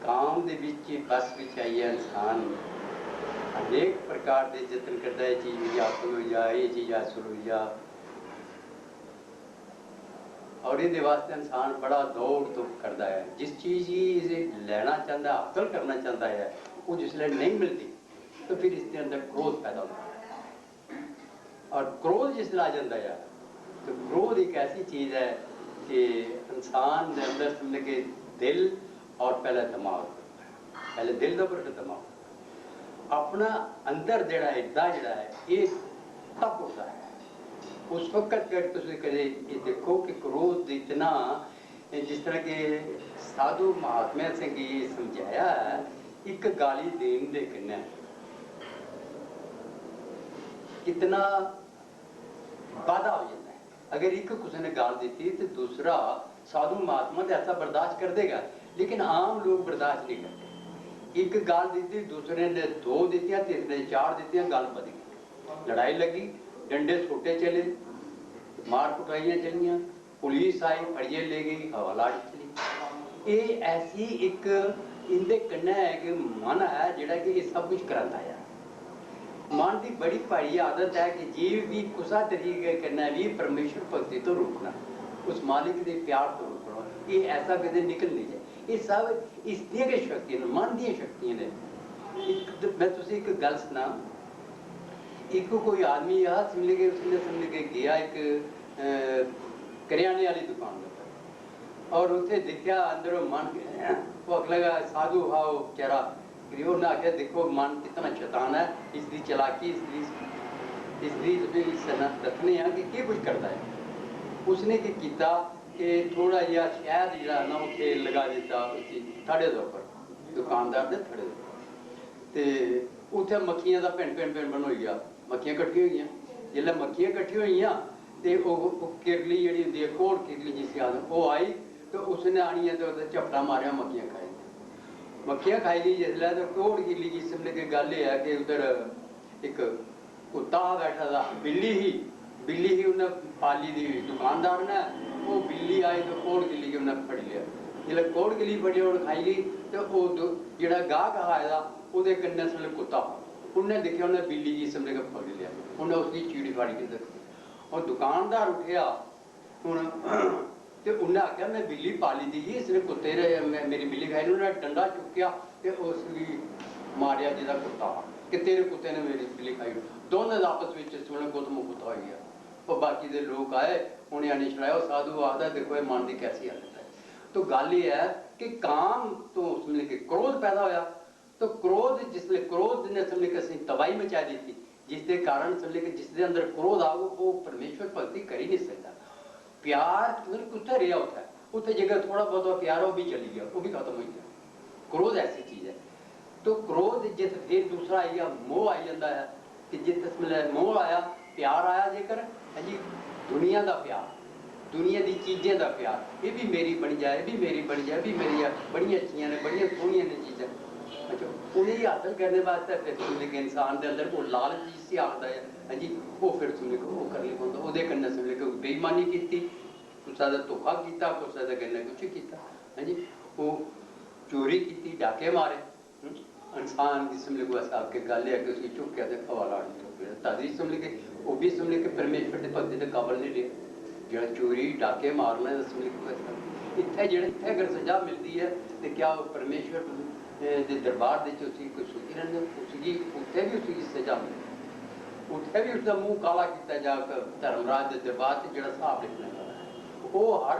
काम दे विच बस विच आई है। इंसान अनेक प्रकार के यत्न करता है, चीज भी हासिल हो जा, ये चीज हासिल हो जा, और ये वास्ते इंसान बड़ा दौड़ धुप करता है। जिस चीज़ ही लेना चाहता है, हासिल करना चाहता है, वो जिसले नहीं मिलती तो फिर इसके अंदर क्रोध पैदा होता है। और क्रोध जिसले आ जाता है तो क्रोध एक ऐसी चीज़ है कि इंसान के अंदर समझ के दिल और पहले दिमाग, पहले दिल का फिर दिमाग, अपना अंदर जड़ा हिस्सा जड़ा है ये तब होता है। उस वक्त कर तुम कदे ये देखो कि क्रोध इतना, जिस तरह के साधु महात्मा सिंह ये समझाया है, एक गाली देन दे कन्नै कितना बाधा हो जाता है। अगर एक किसी ने गाल दी तो दूसरा साधु महात्मा तो ऐसा बर्दाश्त कर देगा, लेकिन आम लोग बर्दाश्त नहीं करते। एक गाल दी, दूसरे ने 2 दी, तीसरे ने 4 दी, गल बद गई, लड़ाई लगी, डंडे छोटे चले, मार कुटाइयां चलियां, पुलिस आई, फड़िए ले गई, हवालात चली। ये ऐसी एक इंदे कन्नै है कि मन है जिहड़ा कि ये सब कुछ कराता है। मन की बड़ी भारी आदत है कि जीव भी कुसा तरीके कन्नै भी परमेश्वर भक्ति तो रोकना, उस मालिक के प्यार तो रोकना, ये ऐसा कदे निकल नहीं जाए। ये सब इस दी शक्तियां, मन दी शक्तियां ने। मैं तुझे एक गल सुना, एक कोई आदमी आ समझ के उसने समझ के गया एक करियाने वाली दुकान पर, और उसे देखा अंदरों मन वो अगला साधु हा वो बेचारा गरीब ने आख्या देखो मन कितना शैतान है, इसकी चलाकी इसकी दसने कि कुछ करता है। उसने क्या किया कि थोड़ा जहा शहद जरा ना उसे लगा दिता थड़े के उपर, दुकानदार ने थड़े ते उत्थे मक्खियां का भिंड भिंड भिंड बन हो गया, मक्खियां कट्ठी हुई। जिसलै मक्खियां कट्ठी हुई तो किरली जी होंगी कोड़ किरली जिसे आदि वो आई तो उसने आनी है तो झपटा मारिया, मक्खियां खाई, मक्खियां खाई गई जिसलै तो कोड़ किरली जिसम की गल यह है कि उधर एक कुत्ता बैठा था, बिल्ली ही उन्हें पाली दी दुकानदार ने, वो बिल्ली आई तो कोड़ किरली की उन्हें फड़ लिया। जिसलै कोड़ किरली फड़ी और खाई गई तो जो गाहक आया वो कन्नै समझ कुत्ता, उन्हें देखा उन्हें बिल्ली जी समझ के फड़ लिया, उन्हें उसकी चीड़ी फाड़ी के देखी। और दुकानदार उठिया हूँ तो उन्हें आख्या मैं बिल्ली पाली दी, इसने कुत्ते ने मेरी बिल्ली खाई, उन्हें डंडा चुक्या तो उसकी मारिया जिसका कुत्ता कि तेरे कुत्ते ने मेरी बिल्ली खाई। दोनों आपस में सुने गुतम कुत्ता हो गया। और बाकी के लोग आए, उन्हें आने छड़ाया, साधु आखदा देखो ये मन की कैसी हालत है। तो गल ये है कि काम तो उसमें कि क्रोध पैदा होया, तो क्रोध जिसले क्रोध ने समझ के असं तबाही मचा दी थी, जिसके कारण समझ के जिसके अंदर क्रोध आओ वो परमेश्वर भक्ति कर ही नहीं सकता। प्यार कुत्ते रहा होता है, उत्थे जगह थोड़ा बहुत प्यार वो भी चली गया, वो भी खत्म हो गया। क्रोध ऐसी चीज है। तो क्रोध जिस फिर दूसरा आई गया मोह आई जाता है कि जिस मोह आया प्यार आया जेकर है जी दुनिया का प्यार, दुनिया की चीज़ें का प्यार, ये भी मेरी बन जाए, भी मेरी बन जाए, भी मेरी बड़ी अच्छी ने, बड़िया सोहनिया ने चीज़ें। अच्छा उन्हें हासिल करने वास्ते फिर समझ के इंसान के अंदर वो लालच जिससे आता है जी, वो फिर समझ के वो करने पौंदा, वो कन्नै समझ के बेईमानी की, कुछ धोखा किया, कुछ कन्नै कुछ किया है जी, वो चोरी की, डाके मारे। इंसान की समझ को ऐसा आपके गल है कि उसकी चुप के हवाला ताजी समझ के वो भी समझ के परमेश्वर के भक्ति के काबल नहीं रहे। जो चोरी डाके मारना समझ के इतने जो इतने अगर सजा मिलती है तो क्या परमेश्वर के दरबार के कोई सुखी रहते, उसकी उत्थे भी उसकी सजा मिलती, उत्थे भी उसका मुँह काला किया जाकर धर्मराज के दरबार से जो हिसाब लिखने वाला है वो हर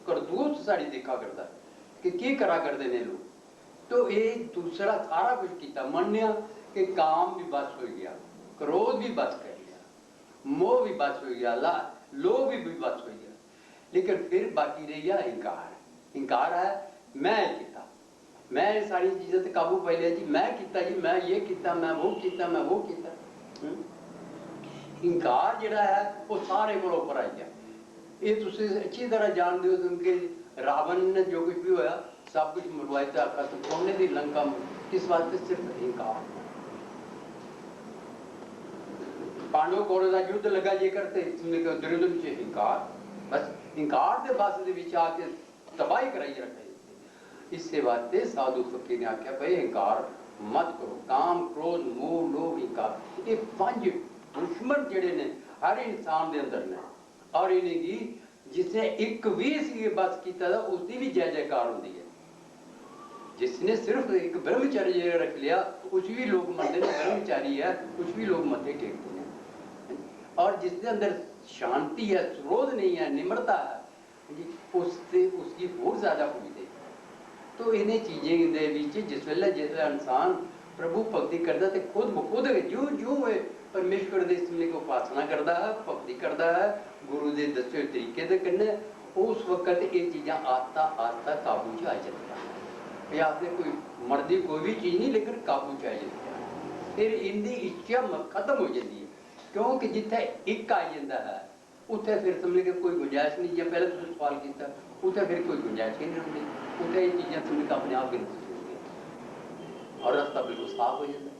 करतूत साड़ी देखा करता है कि करा करते हैं लोग। तो ये दूसरा सारा कुछ किया, मन्या कि काम भी बस हो गया, क्रोध भी बस कर गया, मोह भी बस हो गया, लोभ भी बस हो गया, लेकिन फिर बाकी रह गया इंकार। इंकार है मैं किया, मैं सारी चीज़ों से काबू पा लिया जी, मैं किया जी, मैं ये किया, मैं वो किया, मैं वो किया। इंकार जिहड़ा है वो सारे को ऊपर आ गया। ये तुम अच्छी तरह जानते हो क्योंकि रावण ने जो कुछ भी होया सब कुछ मरवाया था, खत्म सोने की लंका किस वास्ते, सिर्फ इंकार। पांडव कौरव का युद्ध लगा ये करते दुर्योधन से इंकार, बस इंकार के बस आके तबाही कराई रखे। इससे वास्ते साधु फकीर ने आख्या भाई इंकार मत करो, काम क्रोध मोह लोभ इंकार, ये 5 दुश्मन जेड़े ने हर इंसान के अंदर ने, और इन्हें जिसने एक भी सी बस किया था उसकी भी जय जयकार होती है। जिसने सिर्फ एक ब्रह्मचर्य रख लिया कुछ भी लोग मनते हैं ब्रह्मचारी है, कुछ भी लोग मत्थे टेकते हैं। और जिसके अंदर शांति है, क्रोध नहीं है, निम्रता है, उससे उसकी होर ज्यादा हुई थी। तो इन्हें चीजें दे विच जिस वेले इंसान प्रभु भक्ति करता तो खुद ब खुद जो जो परमेश्वर के इसमें को उपासना करता है, भक्ति करता है गुरु के दसे तरीके दे कन्ने, उस वक्त ये चीज़ां आस्ता आस्ता काबू च आ जाती हैं। आपने कोई मर्दी कोई भी चीज़ नहीं लेकिन काबू च आ जाती है। फिर इनकी इच्छा खत्म हो जाती है, क्योंकि जिथे एक आ जाता है उत्थे फिर समझ के कोई गुंजाइश नहीं। जब पहले तुमने सवाल किया उत्थे फिर कोई गुंजाइश ही नहीं होती, उत्थे ये चीज़ां समझ के अपने आप गिनती और रास्ता बिल्कुल साफ हो जाता है।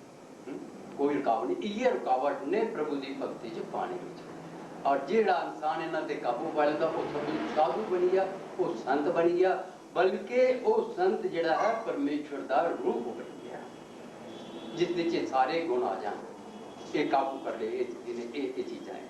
कोई रुकावट नहीं। ये रुकावट ने प्रभु की भक्ति च पाने में। और जिहड़ा इंसान इन्हां ते काबू पा लेंदा वो साधु बन गया, वो संत बन गया, बल्कि वो संत जिहड़ा है परमेश्वर का रूप बन गया, जिस विच सारे गुण आ जान। ये काबू कर ले, ये चीज़ां हैं।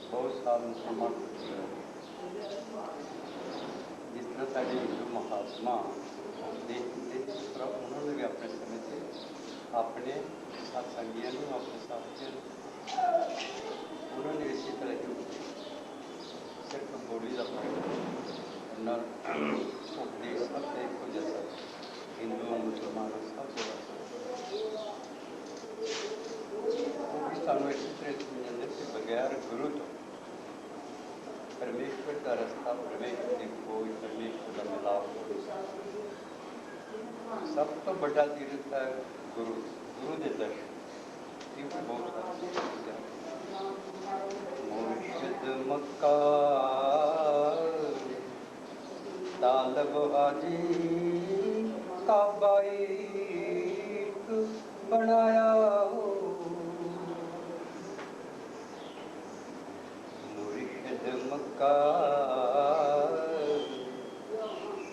बहुत साल मुसलमान जिस तरह साढ़े हिंदू महात्मा देखते उन्होंने भी अपने समय से अपने सत्संगियों अपने साथियों उन्होंने इसी तरह ही सिर्फ बोली का उपदेश सब एक हो जैसा हिंदू मुसलमान सब सानू इसी तरह समझते कि बगैर गुरु तो परमेश्वर का रास्ता प्रवेश की कोई परमेश्वर का मिलाप हो नहीं सकता। सब तो बड़ा तीर्थ है गुरु, गुरु के दर्शन। ये भी बहुत मुर्शिद मक्कार तालब हाजी काबाइक बनाया हो,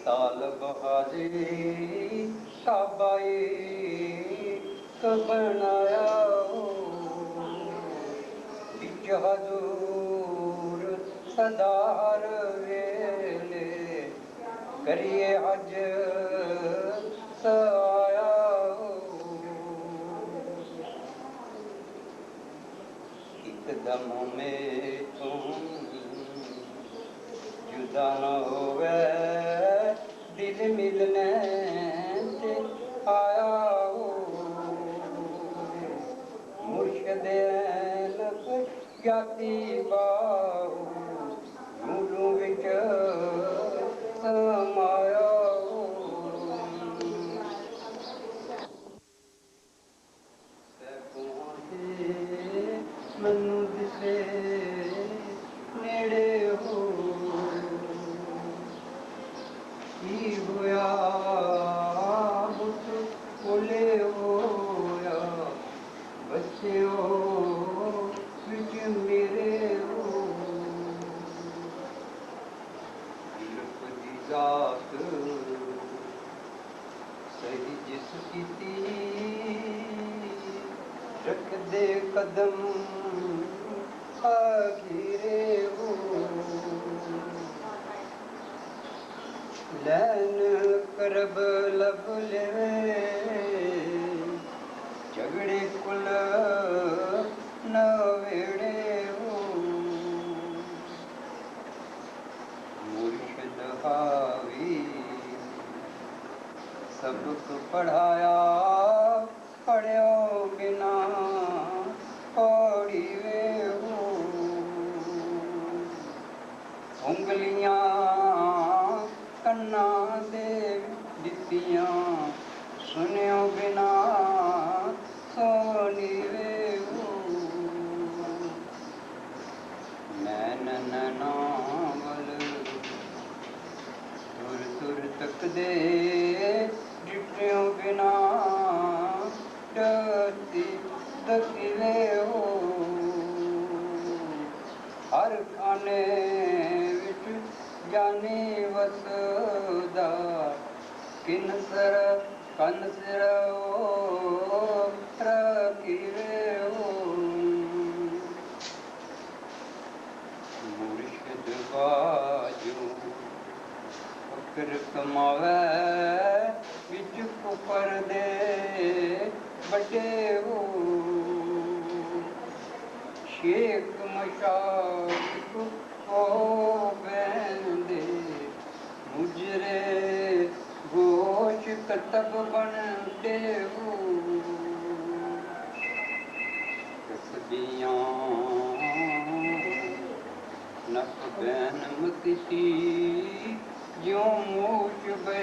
तालब हाजी काबाई बनाया हो, बिच हजूर सदार वेले करिए हज आया हो, एकदम में तुम जुदा न होवे दिल मिलने से आया हो, मुर्शद ऐनक जाती बाहू नूरों विच समाया हो, सैकड़ों से मनु दिसे नेड़े हो, की होया बुत बोले होया बच्चे हो बिच मेरे हो, दिलक दी जात सही जिस कीती रख दे कदम आखिरे हो, लैन करब लब ले झगड़े कुल नवेड़े हो, मुर्शिद हावी सबक पढ़ाया पढ़ो बिना पढ़ी वे हो, बिना डरती दकिले हो हर खाने विच जानी वसदा किन सर कन सिर रकीले हो मुर्शिद बाजू फकर कमावे विच कुपर दे बड़े हो शेख मशाक हो बंदे मुजरे गोश कतब बनते हो कसदियां नक बैन मती ज्यों मूच बे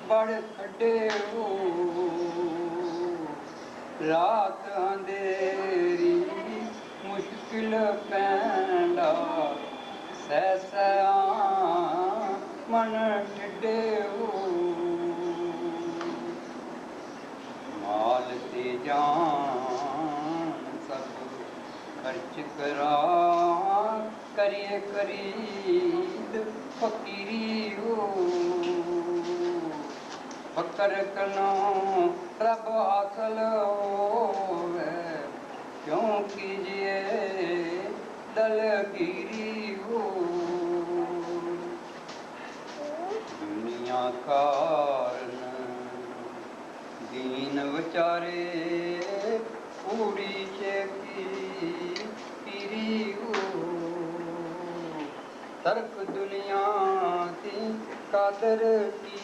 बड़ खड़े हो रात अंधेरी मुश्किल पैंदा सैसया मन टिडे हो माल ते जान सब खर्च करा करिए खरीद फकीरी हो फकर कनो रब हासिल होवे क्यों कीजिए दलगीरी हो दुनिया कारण दीन विचारे पूरी चेकी पीरी हो तर्क दुनिया ती कादर की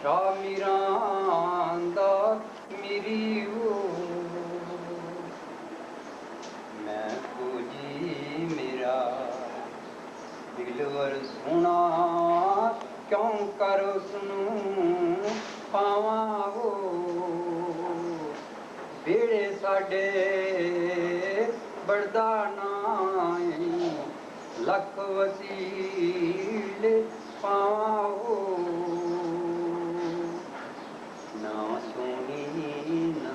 शामिरांदा मेरी हो मैं पूजी मेरा दिलवर सुना क्यों करो सुनू पावा हो बेड़े साडे बड़दा नाई लख वसीले पावा हो ना सोनी ना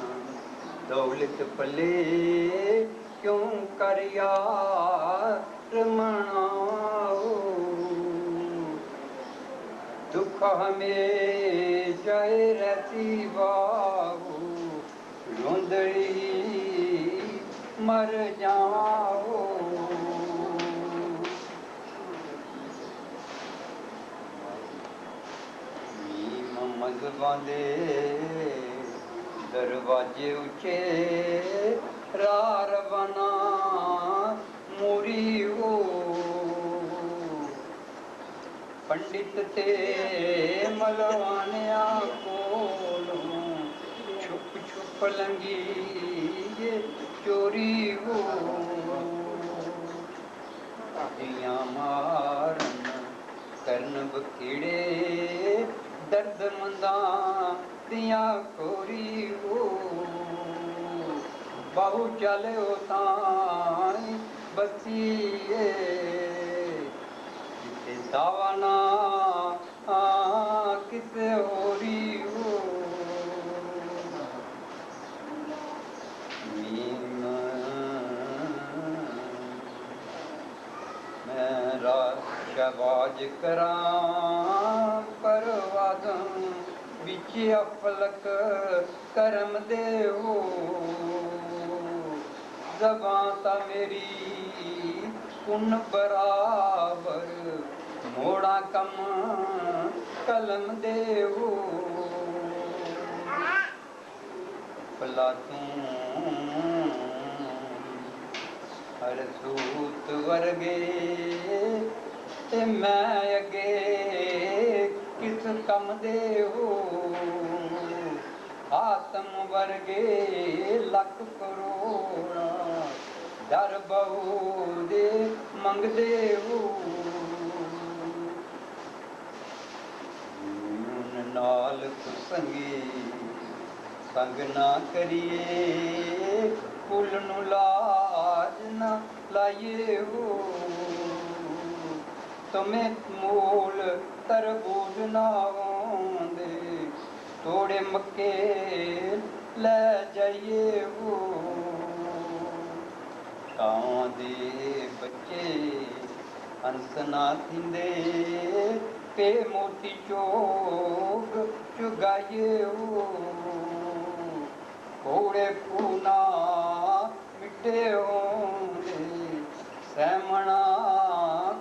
दौलत पले क्यों कर यार मनाओ दुख हमें जाए रहती बाबू रोंदड़ी मर जाओ मग बांधे दरवाजे ऊंचे रार बना मूरी हो पंडित ते मलवानिया कोलों छुप छुप लंगी ये चोरी हो दियां मारन करन बखेड़े दर्द मंदा दिया खोरी हो बहु चले ताई बसीए जिते दावाना किसे होरी हो मेरा शबाज करा परवादम बिच अफलक करम दे हो ज़बां ता मेरी कुन बराबर मोड़ा कम कलम दे हो भला तूं हर सूत वर्गे ते मैं अगे किस कम दे हो आत्म वर्गे लख करोड़ा दर बहु दे मंगदे हो नाल संगी संग ना करिए कुल नु लाज ना लाइए हो तुम्हें मूल तरबूज ना आंदे ਤੋੜੇ ਮੱਕੇ ਲੈ ਜਾਈਏ ਉਹ ਕਾਵਾਂ ਦੇ ਬੱਚੇ ਹੰਸ ਨਾ ਥਿੰਦੇ ਤੇ ਮੋਤੀ ਚੋਗ ਚੁਗਾਈਏ ਉਹ ਕੋੜੇ ਪੂਨਾ ਮਿੱਟੇ ਹੋਂਦੇ ਸੈਮਣਾ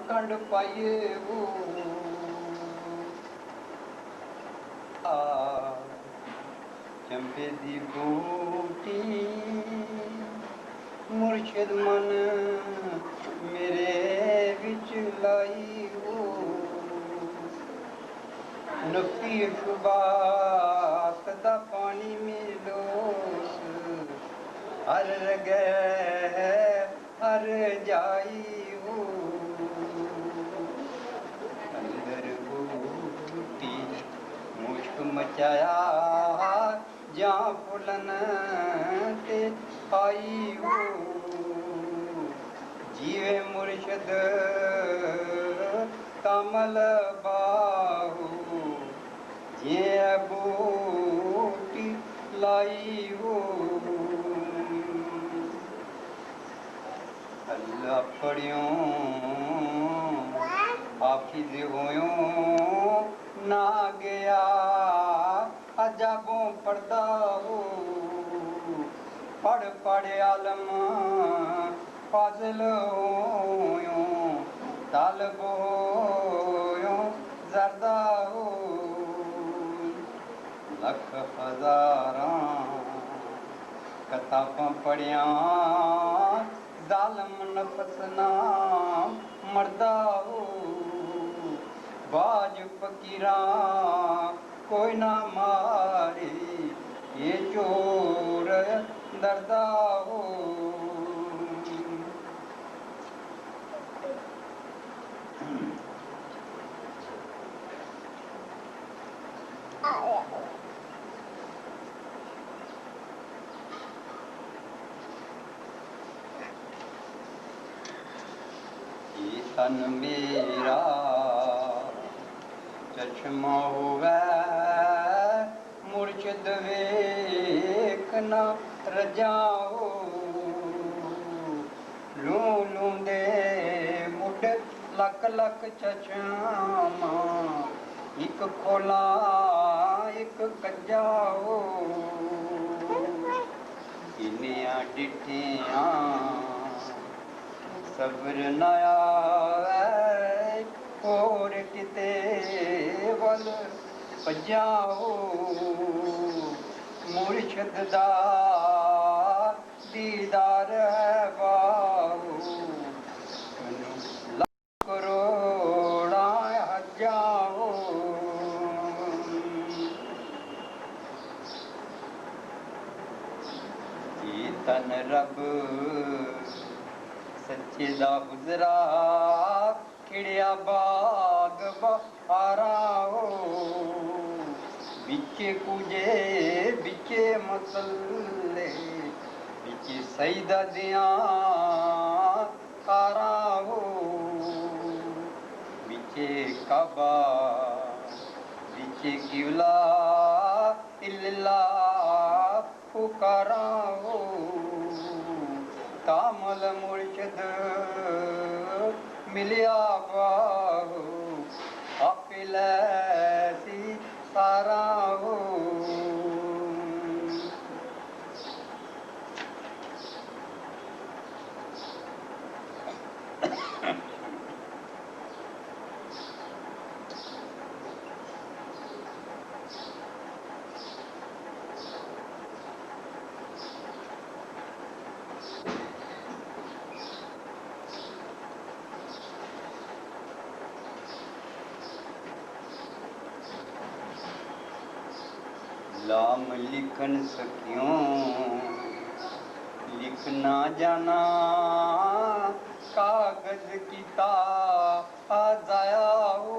ਕੰਡ ਪਾਈਏ ਉਹ ਆ ਚੰਬੇ ਦੀ ਬੂਟੀ ਮੁਰਸ਼ਿਦ ਮਨ ਮੇਰੇ ਵਿੱਚ ਲਾਈ ਹੋ ਨਫੀ ਸ਼ੁਬਾਤ ਦਾ ਪਾਣੀ ਮਿਲੋਸ ਹਰ ਰਗੈ ਹਰ ਜਾਈ ਹੋ ਅੰਦਰ ਬੂਟੀ ਮੁਸ਼ਕ ਮਚਾਇਆ ਜਾਂ ਫੁੱਲਨ ਤੇ ਆਈ ਹੋ ਜੀਵੇ ਮੁਰਸ਼ਦ ਕਮਲ ਬਾਹੂ ਜੇ ਬੂਟੀ ਲਾਈ ਹੋ ਅੱਲਾ ਪੜਿਓ ਹਾਫਿਜ਼ ਹੋਇਓ ਨਾ ਗਿਆ ਅਜਾਬੋਂ ਪੜਦਾ ਹੋ ਪੜ ਪੜ ਆਲਮ ਫਾਜ਼ਲ ਹੋਇਓ ਤਾਲਬ ਹੋਇਓ ਜ਼ਰਦਾ ਹੋ ਲੱਖ ਹਜ਼ਾਰਾਂ ਕਿਤਾਬਾਂ ਪੜਿਆ ਜ਼ਾਲਮ ਨਫਸ ਨਾ ਮਰਦਾ ਹੋ ਬਾਜ ਫਕੀਰਾਂ ਕੋਈ ਨਾ ਮਾਰੇ ਇਹ ਚੋਰ ਦਰਦਾ ਹੋ ਇਹ ਤਨ ਮੇਰਾ ਚਸ਼ਮਾ ਹੋਵੇ ਮੁਰਸ਼ਿਦ ਵੇਖਣਾ ਰਜਾਓ ਲੂ ਲੂੰਦੇ ਮੁੱਢ ਲੱਕ ਲੱਕ ਚਸ਼ਮਾ ਇੱਕ ਖੋਲਾ ਇੱਕ ਕੱਜਾਓ ਇਨਿਆਂ ਡਿੱਠਿਆਂ ਸਬਰ ਨਾ ਆਵੇ ਹੋਰ ਕਿਤੇ ਵੱਲ ਭਜਾਓ ਮੁਰਸ਼ਿਦ ਦਾ ਦੀਦਾਰ ਹੈ ਬਾਹੂ ਲੱਖ ਕਰੋੜਾਂ ਹਜ਼ਾਓ ਇਹ ਤਨ ਰੱਬ ਸੱਚੇ ਦਾ ਗੁਜ਼ਰਾ ਖਿੜਿਆ ਬਾਗ ਬਹਾਰਾ ਹੋ ਵਿੱਚੇ ਕੁਝੇ ਵਿੱਚੇ ਮਸਲੇ ਵਿੱਚੇ ਸਈਦਾ ਦੀਆਂ ਕਾਰਾਂ ਹੋ ਵਿੱਚੇ ਕਾਬਾ ਵਿੱਚੇ ਕਿਵਲਾ ਇल्ला ਪੁਕਾਰਾਂ ਹੋ ਕਾਮਲ ਮੁਰਸ਼ਿਦ ਮਿਲਿਆ ਬਾਹੂ ਆਪੇ ਲੈ ਸੀ ਸਾਰਾ ਹੋ लाम लिखन सकियों लिखना जाना कागज किता आजाया हो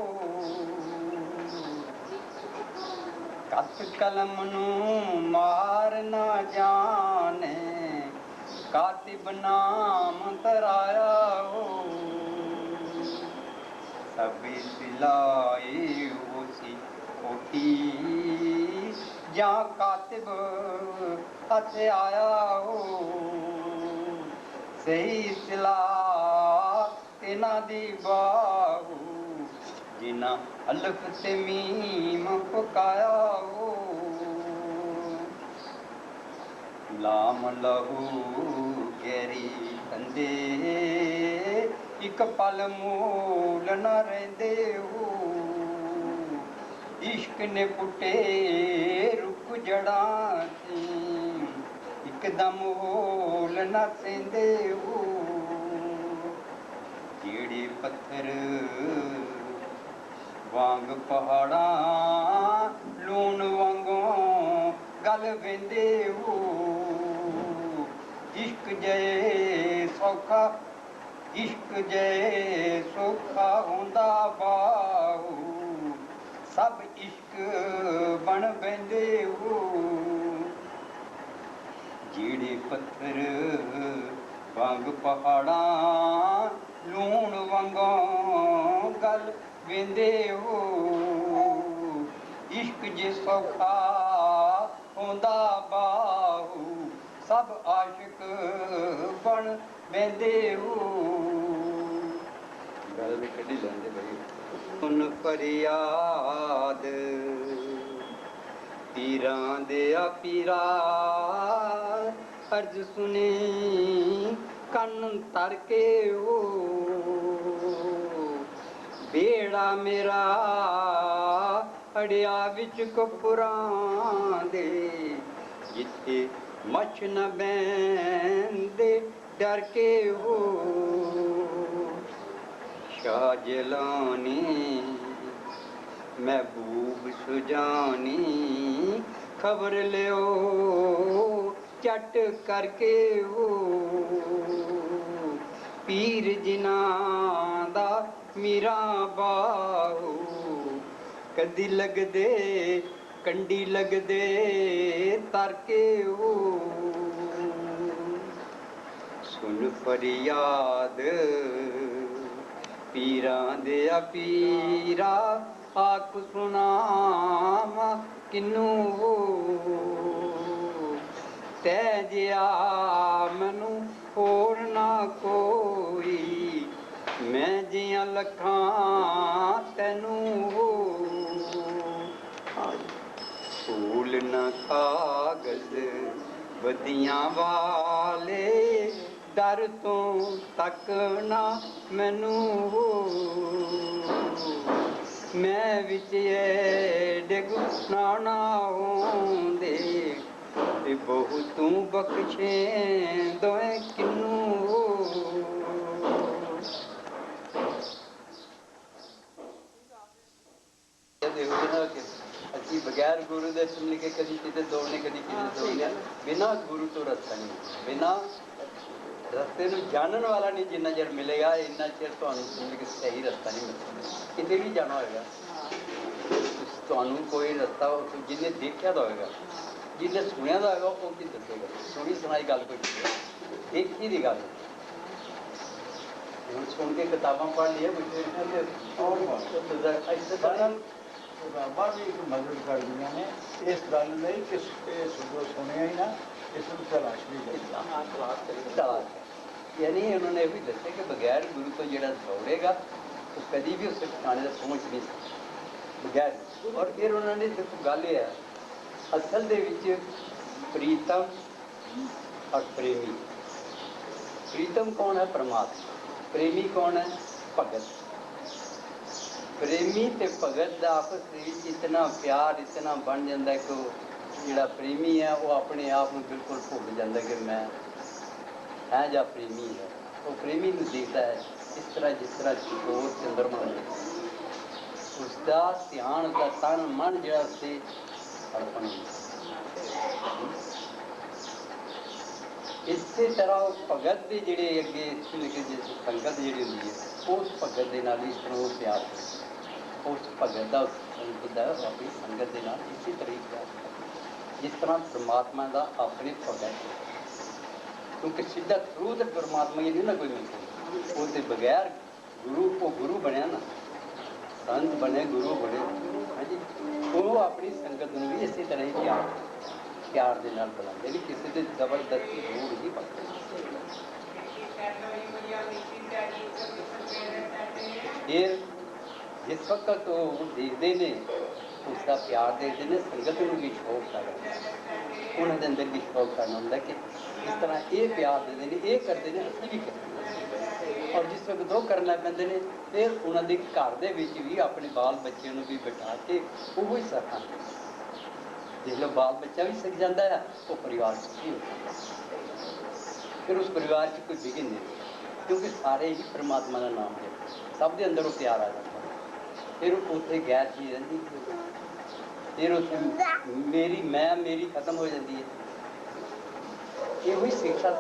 कत कलम नू मार ना जाने कातिब नाम तराया हो सभी सिलाई होसी खोटी ਜਾਂ ਕਾਤਿਬ ਹੱਥ ਆਇਆ ਹੋ ਸਹੀ ਸਿਲਾ ਇਹਨਾਂ ਦੀ ਬਾਹੂ ਜਿਨ੍ਹਾਂ ਅਲਫ ਤੇ ਮੀਮ ਪਕਾਇਆ ਹੋ ਲਾਮ ਲਹੂ ਗੈਰੀ ਕੰਦੇ ਇੱਕ ਪਲ ਮੂਲ ਨਾ ਰਹਿੰਦੇ ਹੋ इश्क ने पुटे रुक जड़ा एकदम होल न सेंदे हो जेड़े पत्थर वांग पहाड़ा लून वांगों गल वेंदे हो इश्क जय सौखा इश्क जय सौखा होंदा बाहू सब इश्क बन बैंदे हो जेड़े पत्थर वांग पहाड़ा लूण वांगों गल वेंदे हो इश्क जे सौखा होंदा बाहू सब आशिक बन बैंदे हो गल भी कढ़ी लैंदे भाई सुन फरियाद पीरां दे पीरा अर्ज सुने कन तर के हो बेड़ा मेरा अड़िया विच कपुरां दे जिथे मछ न बैंदे डर के हो शाहजलानी महबूब सुजानी खबर लियो चट करके हो पीर जिना दा मीरा बाहू कदी लगदे कंडी लगदे तरके हो सुन फरियाद पीरां दे पीरा आख सुनावा किनू हो तै जिया मैनू होर ना कोई मैं जिया लखां तैनू हो फूल न कागज बदियां वाले दर तो तक ना मैनू हो मैं विच डिग नाना होंदे ते बहु तू बख्शे दोए किनू हो ਅਸੀਂ ਬਗੈਰ ਗੁਰੂ ਦੇ ਸੁਣ ਕੇ ਕਦੀ ਕਿਤੇ ਦੌੜਨੇ ਕਦੀ ਕਿਤੇ ਦੌੜਨੇ ਬਿਨਾਂ ਗੁਰੂ ਤੋਂ ਰਸਤਾ ਨਹੀਂ ਬਿਨਾਂ ਰਸਤੇ ਨੂੰ ਜਾਣਨ ਵਾਲਾ ਨਹੀਂ ਜਿੰਨਾ ਚਿਰ ਮਿਲੇਗਾ ਇੰਨਾ ਚਿਰ ਤੁਹਾਨੂੰ ਸੁਣ ਕੇ ਸਹੀ ਰਸਤਾ ਨਹੀਂ ਮਿਲੇਗਾ ਕਿਤੇ ਵੀ ਜਾਣਾ ਹੋਏਗਾ ਤੁਹਾਨੂੰ ਕੋਈ ਰਸਤਾ ਜਿਹਨੇ ਦੇਖਿਆ ਤਾਂ ਹੋਏਗਾ ਜਿਹਨੇ ਸੁਣਿਆ ਤਾਂ ਹੋਏਗਾ ਉਹ ਕੀ ਦੱਸੇਗਾ ਸੁਣੀ ਸੁਣਾਈ ਗੱਲ ਕੋਈ ਦੇਖੀ ਦੀ ਗੱਲ ਹੁਣ ਸੁਣ ਕੇ ਕਿਤਾਬਾਂ ਪੜ੍ਹ ਲਈਏ ਕਿਤਾਬਾਂ ਵੀ ਇੱਕ ਮਦਦ ਕਰਦੀਆਂ ਨੇ ਇਸ ਗੱਲ ਲਈ ਕਿ ਇਹ ਸੁਣਿਆ ਹੀ ਨਾ ਇਸ ਨੂੰ ਤਲਾਸ਼ ਵੀ यानी उन्होंने ये भी दसा कि बगैर गुरु तो जो दौड़ेगा तो कभी भी उस ठिकाने का पहुँच नहीं सकता बगैर और फिर उन्होंने देखो गल है असल दे विच प्रीतम और प्रेमी प्रीतम कौन है परमात्मा प्रेमी कौन है भगत प्रेमी ते भगत का आपस में इतना प्यार इतना बन जाता है कि जोड़ा प्रेमी है वो अपने आप में बिल्कुल भुल जाता कि मैं है या प्रेमी है वो प्रेमी को देखता है इस तरह चकोर चंद्रमा उसका ध्यान उसका तन मन जो उससे अर्पण इसी तरह भगत के जोड़े अगे संगत जी होंगी है उस भगत के नाल इस तरह वो प्यार उस भगत का संगत अपनी संगत के नाल इसी तरह जिस तरह परमात्मा का अपने भगत क्योंकि सीधा थ्रू तो परमात्मा ही नहीं ना कोई मिल सकता वो तो बगैर गुरु को गुरु बनया ना संत बने गुरु बने हाँ जी ਉਹ ਆਪਣੀ ਸੰਗਤ ਨੂੰ ਵੀ ਇਸੇ ਤਰ੍ਹਾਂ ਹੀ ਪਿਆਰ ਦੇ ਨਾਲ ਬੁਲਾਉਂਦੇ ਨੇ, ਕਿਸੇ ਦੇ ਜ਼ਬਰਦਸਤੀ ਜ਼ੋਰ ਨਹੀਂ ਪਾਉਂਦੇ। ਫਿਰ ਜਿਸ ਵਕਤ ਉਹ ਦੇਖਦੇ ਨੇ ਉਸ ਦਾ ਪਿਆਰ ਦੇਖਦੇ ਨੇ, ਸੰਗਤ ਨੂੰ ਵੀ ਸ਼ੌਕ ਲੱਗਦਾ, ਉਹਨਾਂ ਦੇ ਅੰਦਰ ਵੀ ਸ਼ੌਕ ਪੈਦਾ ਹੁੰਦਾ ਕਿ ਇਸ ਤਰ੍ਹਾਂ ਇਹ ਪਿਆਰ ਦਿੰਦੇ ਨੇ, ਇਹ ਕਰਦੇ ਨੇ, ਅਸੀਂ ਵੀ ਕਰਦੇ। ਔਰ ਜਿਸ ਵਕਤ ਉਹ ਕਰਨਾ ਪੈਂਦੇ ਨੇ ਫਿਰ ਉਹਨਾਂ ਦੇ ਘਰ ਦੇ ਵਿੱਚ ਵੀ ਆਪਣੇ ਬਾਲ ਬੱਚਿਆਂ ਨੂੰ ਵੀ ਬਿਠਾ ਕੇ ਉਹ ਹੀ ਸਿਖਾਉਂਦੇ। ਜਿਸ ਵੇਲੇ ਬਾਲ ਬੱਚਾ ਵੀ ਸਿੱਖ ਜਾਂਦਾ ਹੈ ਉਹ ਪਰਿਵਾਰ ਸੁਖੀ ਹੋ ਜਾਂਦਾ। ਫਿਰ ਉਸ ਪਰਿਵਾਰ 'ਚ ਕੋਈ ਵਿਘਨ ਨਹੀਂ, ਕਿਉਂਕਿ ਸਾਰੇ ਹੀ ਪਰਮਾਤਮਾ ਦਾ ਨਾਮ ਹੈ, ਸਭ ਦੇ ਅੰਦਰ ਉਹ ਪਿਆਰ ਆ ਜਾਂਦਾ। ਫਿਰ ਉੱਥੇ ਗੈਰ ਜੀ ਰਹਿੰਦੀ, ਫਿਰ ਉੱਥੇ ਮੇਰੀ ਖਤਮ ਹੋ ਜਾਂਦੀ ਹੈ। ਇਹੋ ਹੀ ਸਿੱਖਿਆ